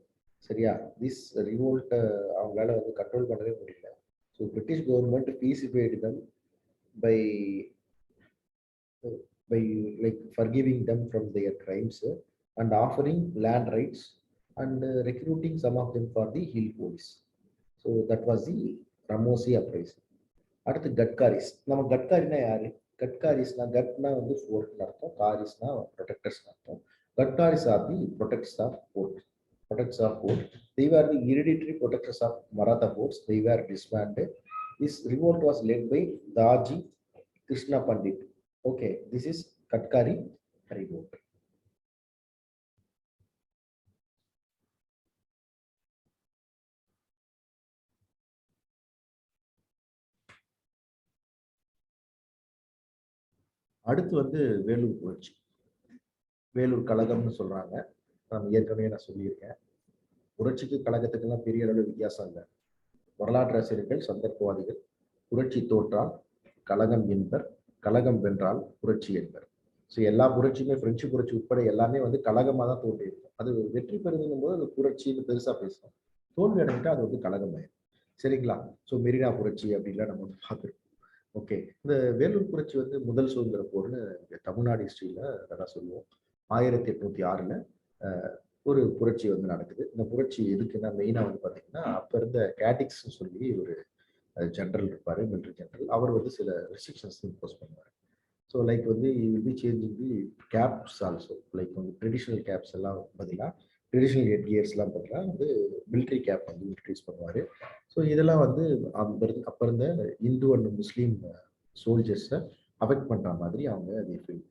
சரியா, திஸ் ரிவோல்ட்டை அவங்களால வந்து கண்ட்ரோல் பண்ணவே முடியல. So British government pacified them by like forgiving them from their crimes and offering land rights and recruiting some of them for the hill police. So that was the Ramosi uprising. அடுத்து கட்காரிஸ். நம்ம கட்காரினா யாரு? கட்காரிஸ்னா கட்னா வந்து ஃபோர்ட்னு அர்த்தம், காரிஸ்னா ப்ரொடெக்டர்ஸ் அர்த்தம். Gadkaris are the protectors of fort. Protectors of fort. They were the hereditary protectors of Maratha forts. They were disbanded. This revolt was led by Daji Krishna Pandit. Okay, this is Katkari revolt. அடுத்து வந்து வேலூர் புரட்சி, வேலூர் கழகம்னு சொல்றாங்க. நான் ஏற்கனவே நான் சொல்லியிருக்கேன், புரட்சிக்கு கழகத்துக்கெல்லாம் பெரிய அளவு வித்தியாசம் இல்லை. வரலாற்று ஆசிரியர்கள், சந்தர்ப்பவாதிகள் புரட்சி தோற்றால் கழகம் என்பர், கழகம் வென்றால் புரட்சி என்பர். ஸோ எல்லா புரட்சியுமே பிரெஞ்சு புரட்சி உட்பட எல்லாமே வந்து கழகமாக தான் தோன்றியிருக்கும். அது வெற்றி பெறுதுங்கும் போது அது புரட்சின்னு பெருசாக பேசுவோம், தோல்வி அடைஞ்சிட்டா அது வந்து கழகம் ஆயிடும். சரிங்களா? ஸோ மெரினா புரட்சி அப்படின்லாம் நம்ம வந்து பார்த்துருக்கோம். ஓகே, இந்த வேலூர் புரட்சி வந்து முதல் சுதந்திர போர்னு தமிழ்நாடு ஹிஸ்டரியில நல்லா சொல்லுவோம். 1806 ஒரு புரட்சி வந்து நடக்குது. இந்த புரட்சி எதுக்குன்னா மெயினாக வந்து பார்த்தீங்கன்னா, அப்போ இருந்த கேடிக்ஸ் சொல்லி ஒரு ஜெனரல் இருப்பார், மிலிட்ரி ஜெனரல். அவர் வந்து சில ரெஸ்ட்ரிக்ஷன்ஸ் இம்போஸ் பண்ணுவார். ஸோ லைக் வந்து will be changing the caps also. Like வந்து ட்ரெடிஷ்னல் கேப்ஸ் எல்லாம் பார்த்தீங்கன்னா, ட்ரெடிஷ்னல் ஹெட் கியர்ஸ்லாம் பார்த்தீங்கன்னா வந்து மிலிட்ரி கேப் வந்து இன்ட்ரடியூஸ் பண்ணுவார். ஸோ இதெல்லாம் வந்து அப்போ இருந்த இந்து அண்ட் முஸ்லீம் சோல்ஜர்ஸை அஃபெக்ட் பண்ணுற மாதிரி அவங்க அதை ஃபீல்.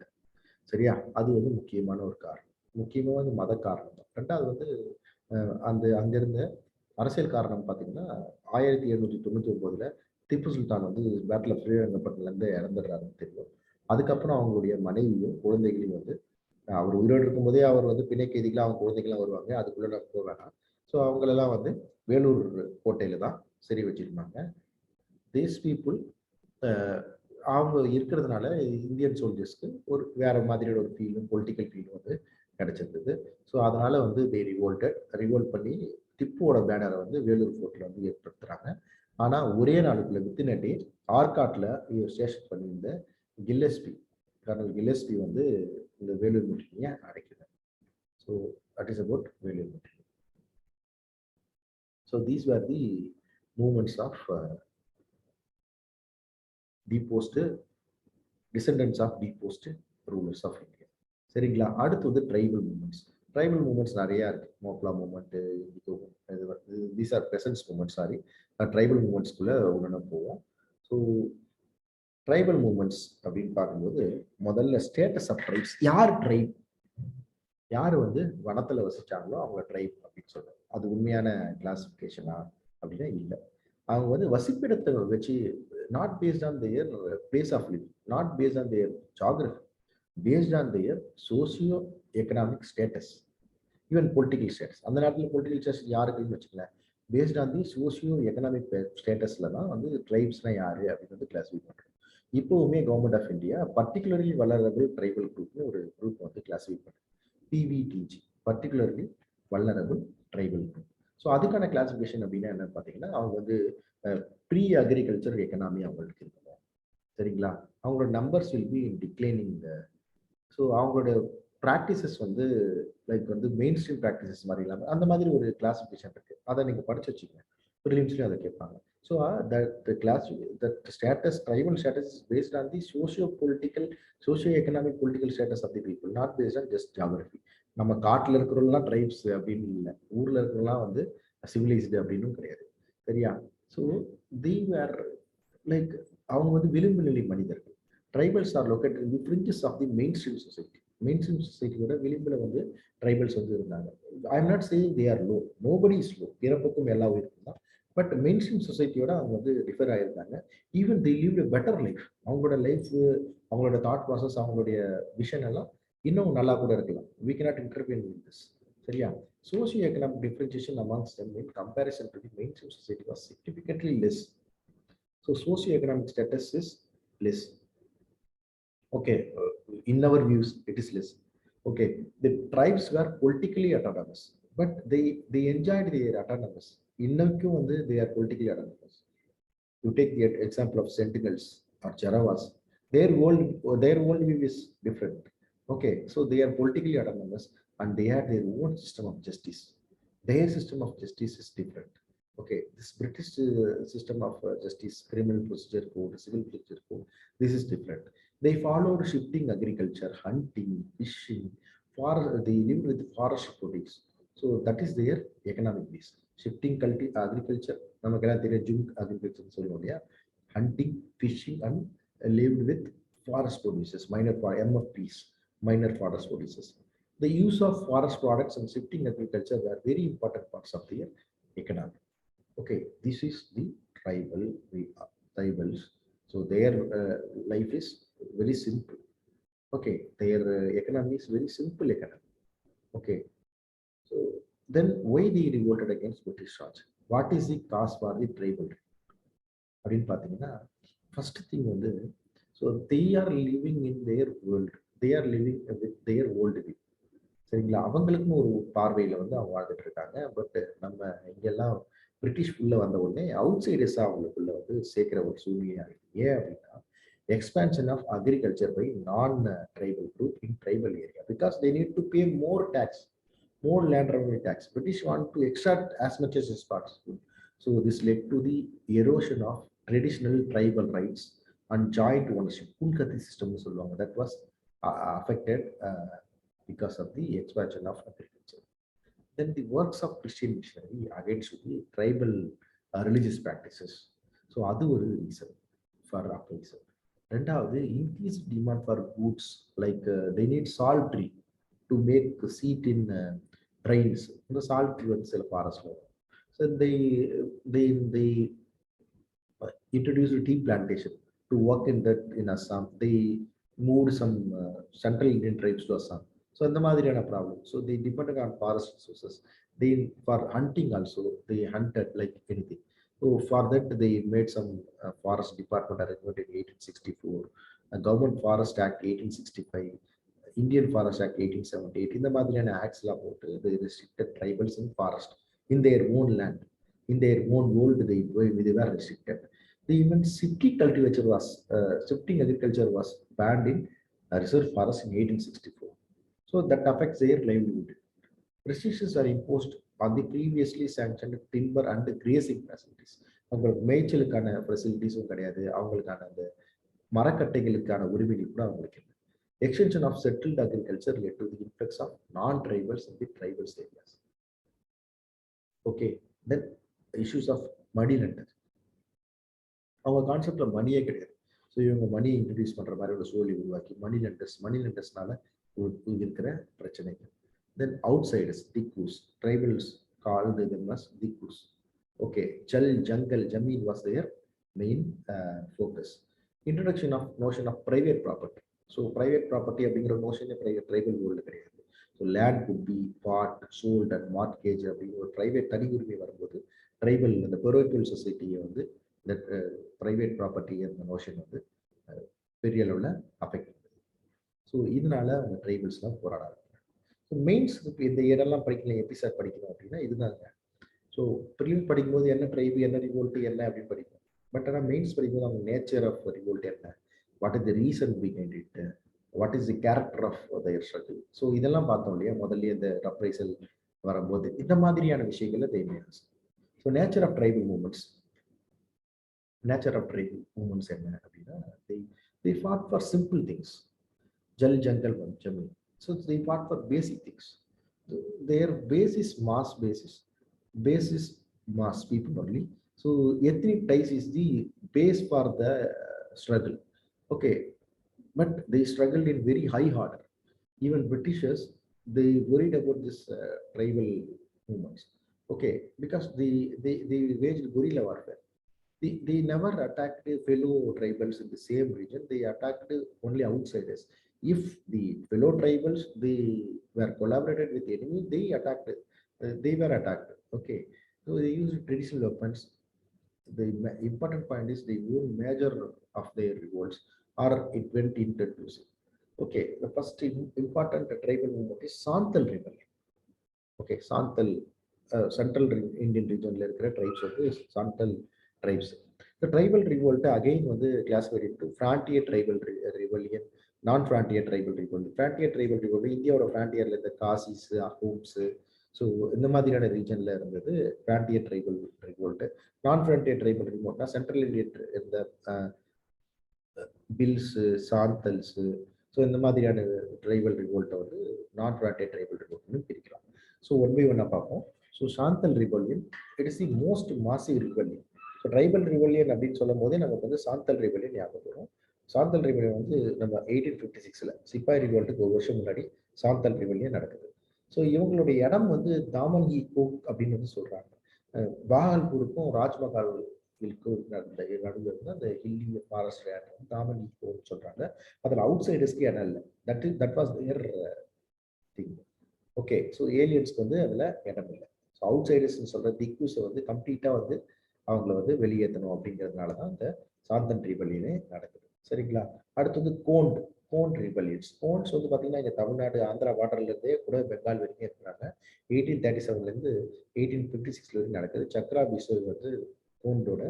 சரியா, அது வந்து முக்கியமான ஒரு காரணம், முக்கியமாக வந்து மத காரணம் தான். ரெண்டாவது வந்து அந்த அங்கிருந்த அரசியல் காரணம் பார்த்தீங்கன்னா, 1799 திப்பு சுல்தான் வந்து பேட்டில் ஆஃப் ஸ்ரீரங்கப்பட்டிலேருந்து இறந்துடுறாருன்னு தெரியும். அதுக்கப்புறம் அவங்களுடைய மனைவியும் குழந்தைகளையும் வந்து அவர் உயிரோடு இருக்கும்போதே அவர் வந்து பிணை கைதிகளாக அவங்க குழந்தைகள்லாம் வருவாங்க, அதுக்குள்ளே நான் போக வேணாம். ஸோ அவங்களெல்லாம் வந்து வேலூர் கோட்டையில தான் சரி வச்சிருந்தாங்க. தீஸ் பீப்புள் அவங்க இருக்கிறதுனால இந்தியன் சோல்ஜர்ஸ்க்கு ஒரு வேற மாதிரியோட ஒரு ஃபீலும் பொலிட்டிக்கல் ஃபீலும் வந்து கிடைச்சிருந்தது. ஸோ அதனால வந்து தே ரிவோல்ட் பண்ணி திப்புவோட பேனரை வந்து வேலூர் ஃபோர்ட்ல வந்து ஏற்படுத்துறாங்க. ஆனால் ஒரே நாளுக்குள்ள வித்தின் அ டே ஆர்காட்ல ஸ்டேஷன் பண்ணியிருந்த கில்லஸ்பி, கர்னல் கில்லஸ்பி வந்து இந்த வேலூர் முற்றுகையை அடைக்கிறார். So that is about Vellore முற்றுகை. So these were the movements of deposed descendants of deposed rulers of India. சரிங்களா? அடுத்து வந்து ட்ரைபல் மூமெண்ட்ஸ். ட்ரைபல் மூமெண்ட்ஸ் நிறையா இருக்கு. Moplah movement, these are peasants movements. Sorry, tribal மூமெண்ட்ஸ்குள்ள உடனே போவோம். ஸோ ட்ரைபல் மூமெண்ட்ஸ் அப்படின்னு பார்க்கும்போது முதல்ல ஸ்டேட்டஸ் ஆஃப் ட்ரைப்ஸ். யார் ட்ரைப்? யார் வந்து வனத்தில் வசிச்சாங்களோ அவங்க ட்ரைப் அப்படின்னு சொல்றோம். அது உண்மையான கிளாசிஃபிகேஷனா அப்படின்னா இல்லை. அவங்க வந்து வசிப்பிடத்தை வச்சு, not based on their place of living, not based on their geography, based on their socio economic status, even political status. அந்த நேரத்தில் பொலிட்டிக்கல் ஸ்டேட்டஸ் யாருக்குன்னு வச்சுக்கல, based on the socio economic ஸ்டேட்டஸ்ல தான் வந்து ட்ரைப்ஸ்னா யாரு அப்படின்னு வந்து கிளாஸிஃபை பண்றோம். இப்போவுமே government of India particularly vulnerable tribal குரூப்னு ஒரு குரூப் வந்து கிளாஸிஃபை பண்ணுறோம், PVTG, particularly vulnerable tribal group. So அதுக்கான கிளாசிஃபிகேஷன் அப்படின்னா என்னன்னு பார்த்தீங்கன்னா, அவங்க வந்து ப்ரீ அக்ரிகல்ச்சர் எக்கனாமி அவங்களுக்கு இருக்கணும். சரிங்களா? அவங்களோட numbers will be declining. So அவங்களோட ப்ராக்டிசஸ் வந்து லைக் வந்து மெயின் ஸ்ட்ரீம் ப்ராக்டிசஸ் மாதிரி இல்லாமல் அந்த மாதிரி ஒரு கிளாசிஃபிகேஷன் இருக்கு. அதை நீங்கள் படிச்சு வச்சுக்கோங்க, ப்ரிலிம்ஸ்லையும் அதை கேட்பாங்க. So that status, tribal status is based on the socio political, socio economic political status of the people, not based on just geography. நம்ம காட்டில் இருக்கிறவங்களாம் ட்ரைப்ஸ் அப்படின்னு இல்லை, ஊரில் இருக்கிறவங்களாம் வந்து சிவிலைஸ்டு அப்படின்னும் கிடையாது. சரியா? ஸோ they were like அவங்க வந்து விளிம்பு நிலை மனிதர்கள். Tribals are located in the fringes of the main stream society. Main stream சொசைட்டியோட விளிம்புல வந்து ட்ரைபல்ஸ் வந்து இருந்தாங்க. I am not saying they are low, nobody is low, பிறப்புக்கும் எல்லா உயிருக்கும் தான். பட் மெயின் ஸ்ட்ரீம் சொசைட்டியோட அவங்க வந்து டிஃபர் ஆயிருந்தாங்க. Even they live a better life. அவங்களோட லைஃப், அவங்களோட தாட் ப்ராசஸ், அவங்களுடைய விஷன் எல்லாம் இன்னும் நல்லா கூட இருக்கலாம். we cannot intervene in this. சரியா? Socio-economic differentiation amongst them in comparison to the mainstream society was significantly less. So socio-economic status is less. Okay, in our views, it is less. Okay, the tribes were politically autonomous, but they enjoyed their autonomous. Innakku வந்து they are politically autonomous. You take the example of Sentinels or Jaravas. Their world view is different. Okay, so they are politically autonomous and they have their own system of justice. Their system of justice is different. Okay, this British system of justice, criminal procedure code, civil procedure code, this is different. They followed shifting agriculture, hunting, fishing, they lived with forest produce. So that is their economic base. Shifting agriculture, namakela theriya junk agriculture solluvom, hunting, fishing and lived with forest produces, minor MFPs, minor forest produces. The use of forest products and shifting agriculture were very important parts of their economy. Okay, this is the tribals. So their life is very simple. Okay, their economy is very simple economy. Okay, so then why they revolted against British Raj? What is the cause for the tribal? அப்படின்னு பார்த்தீங்கன்னா, first thing வந்து, so they are living in their world. They are living with their world view. சரிங்களா? அவங்களுக்கும் ஒரு பார்வையில வந்து அவங்க வாழ்ந்துட்டு இருக்காங்க. பட் நம்ம இங்கெல்லாம் பிரிட்டிஷ் உள்ள வந்த உடனே அவுட் சைடர்ஸா அவங்களுக்குள்ள வந்து சேர்க்கிற ஒரு சூழ்நிலையா இருக்கு. ஏன் அப்படின்னா, expansion of agriculture by non tribal group in tribal area, because they need to pay more tax, more land revenue tax. British want to extract as much as is possible. So this led to the erosion of traditional tribal rights and joint ownership. KUKA system that was affected because of the expansion of agriculture. Then the works of Christian missionary against the tribal religious practices. So that's one reason for uprising. ரெண்டாவது, increased demand for goods like they need salt tree to make seat in trains. The salt tree வந்து சில ஃபாரஸ்ட்ல வரும். So they introduced a tea plantation to work in that in Assam. They moved some central Indian tribes to Assam. So இந்த மாதிரியான problem. So they depended on forest resources. They, for hunting also, they hunted like anything. So for that they made some forest department arrangement in 1864, Government Forest Act 1865, Indian Forest Act 1878. இந்த மாதிரியான ஆக்ட்ஸ்லாம் போட்டு they restricted tribals in forest in their own land, in their own world. They were restricted. The even shifting agriculture was banned in reserve forest in 1864. So that affects their livelihood. Restrictions are imposed on the previously sanctioned timber and grazing facilities. அவங்களுக்கு மேய்ச்சலுக்கான ஃபெசிலிட்டிஸும் கிடையாது, அவங்களுக்கான அந்த மரக்கட்டைகளுக்கான உரிமைகள் கூட அவங்களுக்கு இல்லை. Extension of settled agriculture led to the influx of non-tribals in the tribal areas. Okay, then issues of money lender. அவங்க கான்செப்ட்ல மணியே கிடையாது. ஸோ இவங்க மணியை இன்ட்ரடியூஸ் பண்ற மாதிரி ஒரு சூழலை உருவாக்கி மணி லெண்டர்ஸ்னால இருக்கிற பிரச்சனைகள். Then outsiders, Dikkus, tribals called them as Dikkus. Okay, Chal, Jungle, Jameen was their main focus. Introduction of notion of private property. So private property அப்படிங்கிற நோஷனே ட்ரைபல் வேர்ல்டு கிடையாது. So land could be bought, sold and mortgage அப்படிங்கிற ஒரு ப்ரைவேட் தனி உரிமை வரும்போது ட்ரைபல் அந்த பெரோக்கியல் சொசைட்டியை வந்து இந்த ப்ரைவேட் ப்ராப்பர்ட்டி அந்த நோஷன் வந்து பெரிய அளவில் அஃபெக்ட் பண்ணுது. ஸோ இதனால அந்த ட்ரைபல்ஸ்லாம் போராடாது. ஸோ மெயின்ஸ் இந்த இடம்லாம் படிக்கல, எபிசாட் படிக்கணும் அப்படின்னா இதுதாங்க. ஸோ ப்ரிலிம்ஸ் படிக்கும்போது என்ன ட்ரைபு, என்ன ரிவோல்ட், என்ன அப்படின்னு படிக்கணும். பட் ஆனால் மெயின்ஸ் படிக்கும்போது அவங்க நேச்சர் ஆஃப் ரிவோல்ட் என்ன, what is the reason behind it, what is the character of their struggle. So இதெல்லாம் பார்த்தோம் இல்லையா முதல்ல இந்த அப்ரைசல் வரும்போது இந்த மாதிரியான விஷயங்களை தெய்வம். So nature of tribal movements என்ன அப்படின்னா, they fought for simple things. Jal, Jungle, Jameen. So they fought for basic things. Their base is mass basis. base is mass people only. So ethnic ties is the base for the struggle. Okay, but they struggled in very high order. Even Britishers, they worried about this tribal movements. Okay, because they waged guerrilla warfare. They never attacked fellow tribals in the same region. They attacked only outsiders. If the fellow tribals they were collaborated with the enemy, they attacked. They were attacked. Okay, so they used traditional weapons. The important point is they won major of their revolts, or it went inconclusive. Okay, the first important tribal movement is Santhal rebellion. Okay, Santhal, central Indian region tribes of the Santhal tribes. The tribal revolt again was classified into frontier tribal rebellion, non-frontier tribal revolt. Frontier tribal revolt, India frontier the KHASIs, AHOMs. So இந்த மாதிரியான ரீஜன்ல இருந்தது frontier tribal revolt. Non-frontier tribal revolt central Indian இந்த BHILS, SANTHALs. ஸோ இந்த மாதிரியான ட்ரைபல் ரிவோல்ட்டை வந்து நான் frontier tribal revolt பிரிக்கலாம். ஸோ ஒன் பை ஒன்னாக பார்ப்போம். So Santhal rebellion, it is the most massive rebellion. So tribal rebellion அப்படின்னு சொல்லும் போதே நமக்கு வந்து சாந்தல் ரிபல்லியன் ஞாபகம் வரும். சாந்தல் ரிபல்லியன் வந்து நம்ம 1856 சிப்பாய் ரிவோல்ட்டுக்கு ஒரு வருஷம் முன்னாடி சாந்தல் ரிபல்லியன் நடக்குது. ஸோ இவங்களுடைய இடம் வந்து தாமன்கி கோக் அப்படின்னு வந்து சொல்றாங்க. பாகல்பூருக்கும் ராஜ்மஹால் நடுவில் இருந்து அந்த ஹில்லி ஃபாரஸ்ட் தாமன்கி கோக் சொல்றாங்க. அதில் அவுட் சைடர்ஸ்க்கு இடம் இல்லை. That was their thing. Okay, so ஏலியன்ஸ்க்கு வந்து அதில் இடம் இல்லை. ஸோ அவுட் சைடர்ஸ்ன்னு சொல்கிற திக்கூஸை வந்து கம்ப்ளீட்டாக வந்து அவங்கள வந்து வெளியேற்றணும் அப்படிங்கிறதுனால தான் இந்த சாந்தன் ரிபல்லியனே நடக்குது. சரிங்களா? அடுத்து வந்து கோண்ட் ரிபல்லியன்ஸ். கோன்ஸ் வந்து பார்த்தீங்கன்னா இங்கே தமிழ்நாடு ஆந்திரா பார்டர்லேருந்தே கூட பெங்கால் வரைக்கும் இருக்கிறாங்க. 1837 1856 வரைக்கும் நடக்குது. சக்ரா பிசோய் வந்து கோண்டோட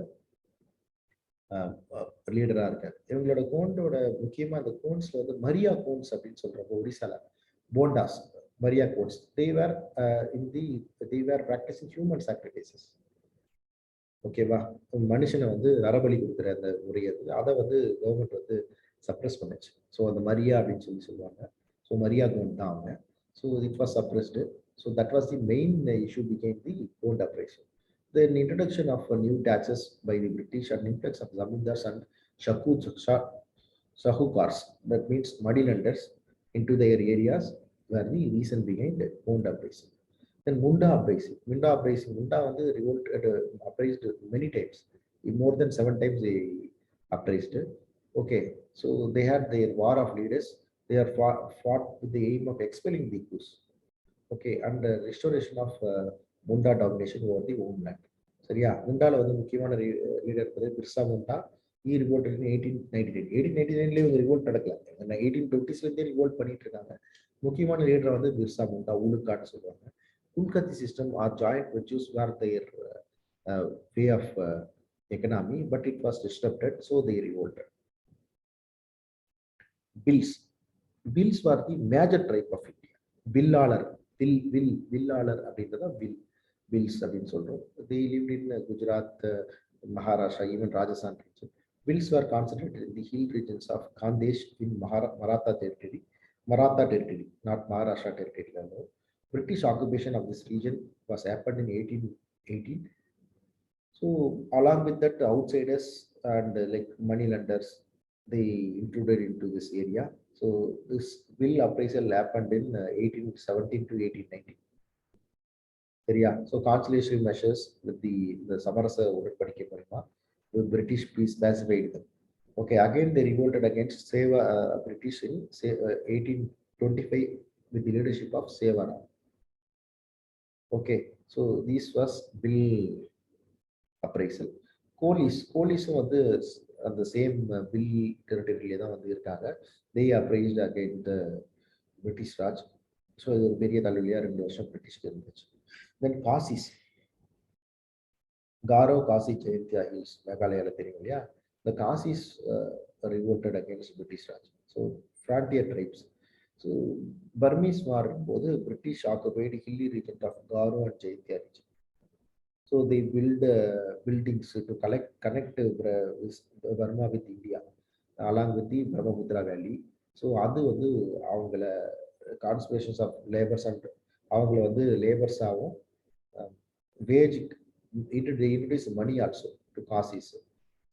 லீடராக இருக்காரு. இவங்களோட கோண்டோட முக்கியமாக அந்த கோன்ஸ்ல வந்து மரியா கோன்ஸ் அப்படின்னு சொல்றப்போ ஒடிசால bondas Maria codes. They were practicing human sacrifices. ஓகேவா? மனுஷனை வந்து நரபலி கொடுக்குற அந்த முறை அதை வந்து கவர்மெண்ட் வந்து சப்ரஸ் பண்ணுச்சு. ஸோ அந்த மரியா அப்படின்னு சொல்லுவாங்க. ஸோ மரியா கோண்ட் தான் அவங்க. So it was suppressed. So that was the main issue became the Gond operation. Then introduction of new taxes by the British and influx of zamindars and shahukars, that means moneylenders, into their areas were the reason behind Munda uprising. Then Munda uprising. Munda வந்து revolted, uprised many times. More than 7 times they uprised. Okay, so they had their war of leaders. They are fought with the aim of expelling the Kus. Okay, and the restoration of Munda domination over the homeland. சரியா? முண்டால வந்து முக்கியமான leader Birsa Munda. He revolted in 1899. 1899 ஒரு ரிவோல்ட் நடக்கல. 1850s ரிவோல்ட் பண்ணிட்டு இருக்காங்க. முக்கியமான லீடர் வந்து பிர்சா முண்டா, உலுக்கான்னு சொல்லுவாங்க. Khuntkatti system are joint ventures were their way of economy, but it was disturbed, so they revolted. Bhils were the major tribe of India. வில்லாளர் அப்படின்றத பில்ஸ் அப்படின்னு சொல்றோம். They lived in Gujarat, Maharashtra, even Rajasthan region. Bills were concentrated in the hill regions of Khandesh in Maratha territory, not Maharashtra territory. British occupation of this region was happened in 1818. So along with that, outsiders and like moneylenders, they intruded into this area. So this bill uprisal happened in 1817 to 1819. Yeah, so conciliatory measures with the Samarasa உடன்படிக்கை மூலமா the British peace pacified them. Okay, again they revolted against British in 1825 with the leadership of Sevara. Okay, so this was bill uprisal. KOLIS வந்து அந்த சேம் bill territory தான் வந்து இருக்காங்க. They uprised against the British Raj. So இது ஒரு பெரிய தலைவலியா 2 வருஷம் பிரிட்டிஷ்க்கு இருந்துச்சு. Then KHASIs, Garo Khasi Jaintia Hills, Meghalaya தெரியும் இல்லையா? The KHASIs revolted against British Raj. So frontier tribes. So Burmese war போது British occupied hilly region of Garo and Jaintia region. So they build buildings to connect Burma with India along with the Brahmaputra Valley. So அது வந்து அவங்கள கான்சன்ட்ரேஷன்ஸ் ஆஃப் லேபர்ஸ் அண்ட் அவங்கள வந்து லேபர்ஸாகவும் wage introduce money also to KHASIs.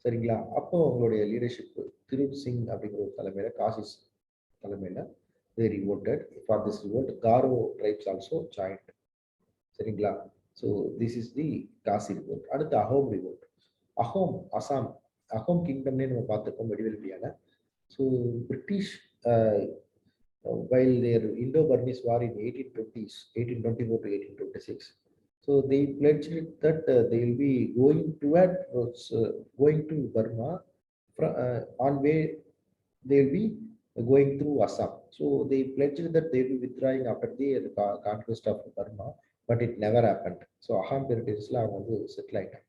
சரிங்களா? அப்போ அவங்களுடைய லீடர்ஷிப் திருப் சிங் அப்படிங்கிற ஒரு தலைமையில KHASIs தலைமையில they revolted. For this revolt, Garo tribes also joined. சரிங்களா? So this is the KHASI revolt. அடுத்து AHOM revolt. AHOM, Assam, AHOM kingdomனே நம்ம பார்த்துக்கோம் வெடிவெளியான. So British while their Indo-Burmese war in 1820s, 1824 to 1826, so they pledged that they will be going towards going to Burma on way they will be going through Assam. So they pledged that they will be withdrawing after the conquest of Burma, but it never happened. So Ahom territories la avanga settle ஆயிட்டாங்க.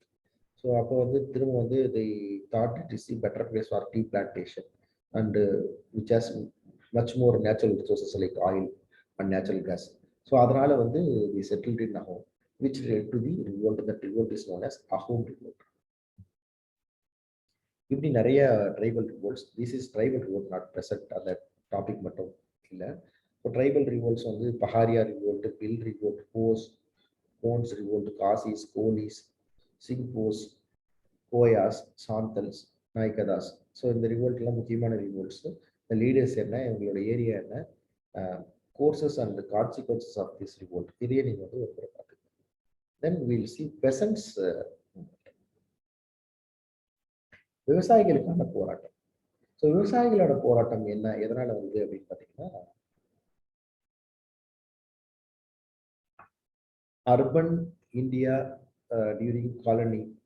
So அப்போ திரும்ப they thought it is a better place for tea plantation and which has much more natural resources like oil and natural gas. So அதனால they settled in Ahom, which led to the revolt. That revolt is known as Ahom revolt. இப்படி நிறைய tribal revolts. This is tribal revolt, not present அந்த டாபிக் மட்டும் இல்லை. இப்போ tribal revolts Pahariya revolt, Bhil revolt, Gonds revolt, Khasis, Kolis, Singphos, Koyas, Santhals, Naikdas. So இந்த ரிவோல்ட்லாம் முக்கியமான ரிவோல்ட்ஸ். இந்த லீடர்ஸ் என்ன, இவங்களோட ஏரியா என்ன, causes and consequences of this revolt, இதையே நீங்கள் ஒரு முறை பார்த்துக்கணும். Then will see peasants. விவசாயிகளுக்கான போராட்டம். ஸோ விவசாயிகளோட போராட்டம் என்ன, எதனால அப்படின்னு பார்த்தீங்கன்னா, urban India during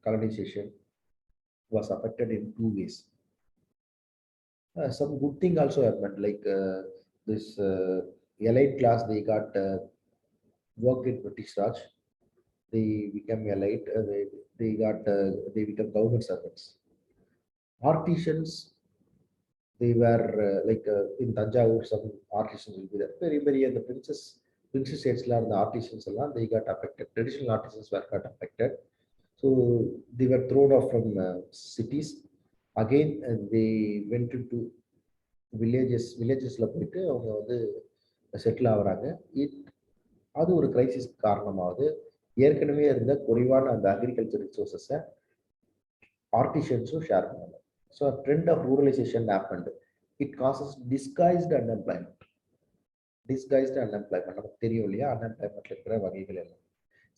colonization was affected in two ways. Some good thing also happened, like this elite class, they got worked in British Raj, they become elite, they become government servants. Artisans, they were like in Tanjavur, some artisans will be there. Very the princess states and the artisans they got affected. Traditional artisans were got affected. So they were thrown off from cities. Again, they went into villages la போயிட்டு அவங்க செட்டில் ஆகுறாங்க. அது ஒரு கிரைசிஸ் காரணமாகுது. ஏற்கனவே இருந்த குறைவான அந்த அக்ரிகல்ச்சர் ரிசோர்ஸஸை ஆர்டிஷன்ஸும் ஷேர் பண்ணாங்க. So a trend of ruralization happened. It causes disguised unemployment. Disguised unemployment. நமக்கு தெரியும் இல்லையா, அன்எம்ப்ளாய்மெண்ட்ல இருக்கிற வகைகள் எல்லாம்.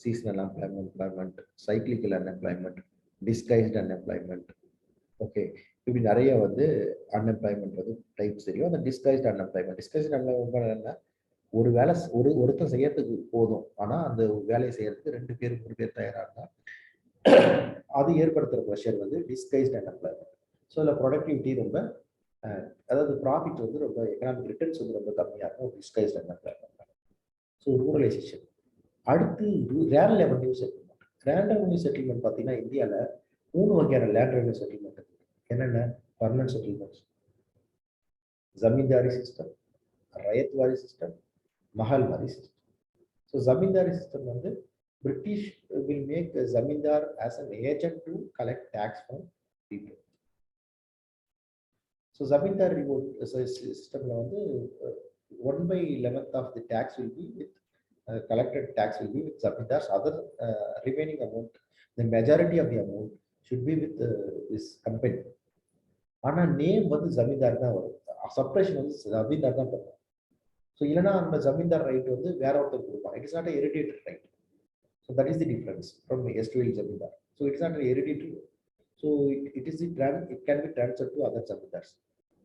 Seasonal unemployment, cyclical unemployment, disguised unemployment. Okay, இப்படி நிறைய அன்எம்ப்ளாய்மெண்ட் டைப்ஸ் தெரியும். அந்த டிஸ்கைஸ்ட் அன்எம்ப்ளாய்மெண்ட் என்ன, ஒரு வேலை ஒருத்தர் செய்யறதுக்கு போதும், ஆனா அந்த வேலையை செய்யறதுக்கு 2 பேர் 3 பேர் தயாரா இருந்தா அது ஏற்படுத்துற ப்ரெஷர் டிஸ்கைஸ்ட் அன்எம்ப்ளாய்மெண்ட். ஸோ அதில் ப்ரொடக்டிவிட்டி ரொம்ப, அதாவது ப்ராஃபிட் ரொம்ப, எக்கனாமிக் ரிட்டர்ன்ஸ் ரொம்ப கம்மியாக இருக்கும் டிஸ்கைஸ்ட் அன்எம்ப்ளாய்மெண்ட். So ruralisation. அடுத்து land revenue settlement. Land revenue settlement பார்த்தீங்கன்னா இந்தியாவில் 3 வகையான லேண்ட் ரெவன்யூ செட்டில்மெண்ட் இருக்கு. என்னென்ன? Permanent settlements, zamindari system, ryotwari system, mahalwari system. So zamindari system British will make a zamindar as an agent to collect tax from people. So zamindar system 1/11th of the tax will be with collected tax will be with zamindars. Other remaining amount, the majority of the amount should be with this company. ஆனா நேம் ஜமீன்தார் தான் வரும், சப்ரேஷன் ஜமீன்தார் தான் பண்ணுவோம். ஸோ இல்லைன்னா அந்த ஜமீன்தார் ரைட் வேற ஒருத்தர் கொடுப்பான். It is not hereditary right. So that is the difference from STL Zamindar. So it's not hereditary. So it can be transferred to other Zamindars.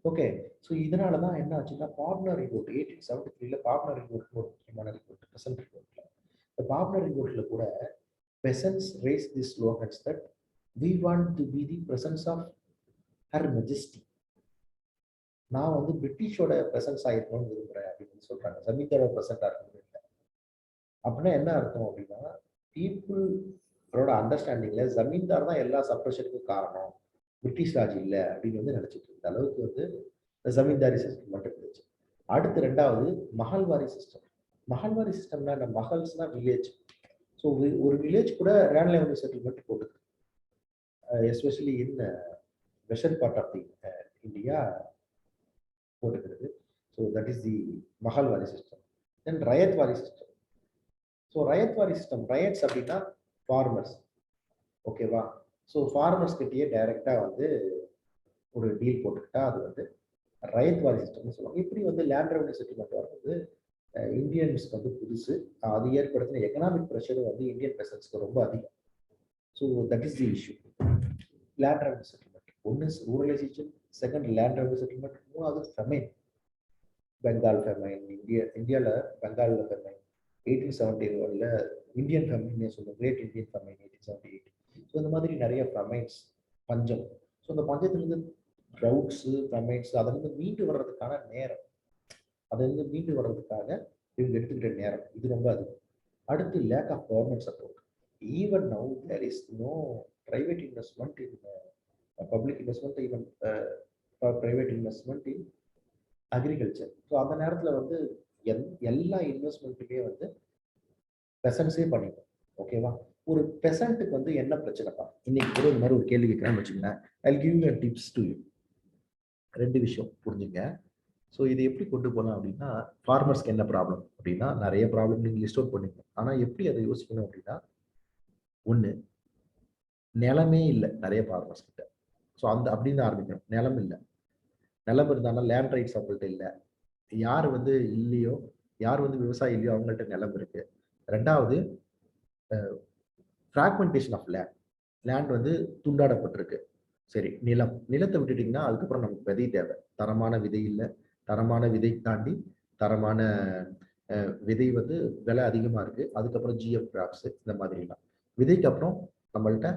Okay. So இதனால தான் என்ன ஆச்சுன்னா பார்ட்னர் ரிவோல்ட் 1873ல பார்ட்னர் ரிவோல்ட் ஒரு முக்கியமான ரிவோல்ட், பெசன்ட் ரிவோல்ட். இந்த பார்ட்னர் ரிவோல்ட்ல கூட peasants raise this slogans that we want to be the presence of Her Majesty. நான் பிரிட்டிஷோட பிரசன்ஸ் ஆயிருக்கணும்னு விரும்புறேன் அப்படின்னு சொல்றாங்க. ஜமீன்தாரோட பிரசன்டா இருக்கணும் இல்லை. அப்படின்னா என்ன அர்த்தம் அப்படின்னா, பீப்புளோட அண்டர்ஸ்டாண்டிங்ல ஜமீன்தார் தான் எல்லா சப்ரஷனுக்கும் காரணம், பிரிட்டிஷ் ராஜ் இல்லை அப்படின்னு நினைச்சிட்டு இருந்த அளவுக்கு ஜமீன்தாரி சிஸ்டம் மட்டும் இருந்துச்சு. அடுத்து 2வது மஹல்வாரி சிஸ்டம். மஹல்வாரி சிஸ்டம்னா இந்த மஹல்ஸ்னா வில்லேஜ். ஸோ ஒரு வில்லேஜ் கூட லேண்ட் ரெவன்யூ செட்டில்மெண்ட் போட்டுது, especially in western part of the India போட்டுக்கிறது. So that is the mahalwari system. Then ryotwari system. So ryotwari system, ryots அப்படின்னா ஃபார்மர்ஸ். ஓகேவா? ஸோ ஃபார்மர்ஸ் கிட்டேயே டைரக்டா வந்து ஒரு டீல் போட்டுக்கிட்டா அது வந்து ரயத்வாரி சிஸ்டம்னு சொல்லுவாங்க. இப்படி வந்து லேண்ட் ரெவன்யூ செட்டில்மெண்ட் வரும்போது இந்தியன்ஸ்க்கு வந்து புதுசு. அது ஏற்படுத்தின எக்கனாமிக் ப்ரெஷரும் வந்து இந்தியன் பெசன்ஸ்க்கு ரொம்ப அதிகம். So that is the issue. Land revenue settlement ஒன்று ரூரலைசேஷன், செகண்ட் லேண்ட் ரெவன்யூ செட்டில்மெண்ட், மூணாவது ஃபெமைன். பெங்கால் ஃபெமைன், இந்தியாவில் பெங்காலில் ஃபெமைன் 1871 இந்தியன் ஃபெமைன்னே சொல்லுவோம், கிரேட் இந்தியன் ஃபெமைன் 1878. ஸோ இந்த மாதிரி நிறைய ஃபெமைன்ஸ், பஞ்சம். ஸோ இந்த பஞ்சத்திலிருந்து ட்ரவுட்ஸு, ஃபெமைன்ஸ் அதிலிருந்து மீண்டு வர்றதுக்கான நேரம், அதிலிருந்து மீண்டு வர்றதுக்காக இவங்க எடுத்துக்கிட்ட நேரம் இது ரொம்ப அதிகம். அடுத்து lack of government support. Even now there is no private investment in public investment, even private investment in agriculture. So அந்த நேரத்தில் வந்து எல்லா இன்வெஸ்ட்மெண்ட்டுமே வந்து பெசன்ஸே பண்ணிடும். ஓகேவா? ஒரு பெசன்ட்டுக்கு வந்து என்ன பிரச்சனைப்பா? இன்னைக்கு கூட இந்த மாதிரி ஒரு கேள்வி கேட்கலாம்னு வச்சுக்கோங்களேன். I give you tips to you. 2 விஷயம் புரிஞ்சுங்க. ஸோ இது எப்படி கொண்டு போகலாம் அப்படின்னா, ஃபார்மர்ஸ்க்கு என்ன ப்ராப்ளம் அப்படின்னா, நிறைய ப்ராப்ளம் நீங்கள் லிஸ்ட் அவுட் பண்ணுங்க. ஆனால் எப்படி அதை யோசிக்கணும் அப்படின்னா, ஒன்று நிலமே இல்லை நிறைய ஃபார்மர்ஸ் கிட்ட. ஸோ அந்த அப்படின்னு ஆரம்பிக்கணும். நிலம் இல்லை, நிலம் இருந்தாலும் லேண்ட் ரைட்ஸ் அவங்கள்ட்ட இல்லை. யார் வந்து இல்லையோ, யார் வந்து விவசாயம் இல்லையோ அவங்கள்ட்ட நிலம் இருக்கு. ரெண்டாவது ஃப்ராக்மெண்டேஷன் ஆஃப் லேண்ட் வந்து துண்டாடப்பட்டிருக்கு. சரி, நிலத்தை விட்டுட்டீங்கன்னா அதுக்கப்புறம் நமக்கு விதை தேவை. தரமான விதை இல்லை, தரமான விதை தாண்டி தரமான விதை வந்து விலை அதிகமாக இருக்கு. அதுக்கப்புறம் ஜிஎஃப் கிராப்ஸ் இந்த மாதிரிலாம். விதைக்கு அப்புறம் நம்மள்ட்ட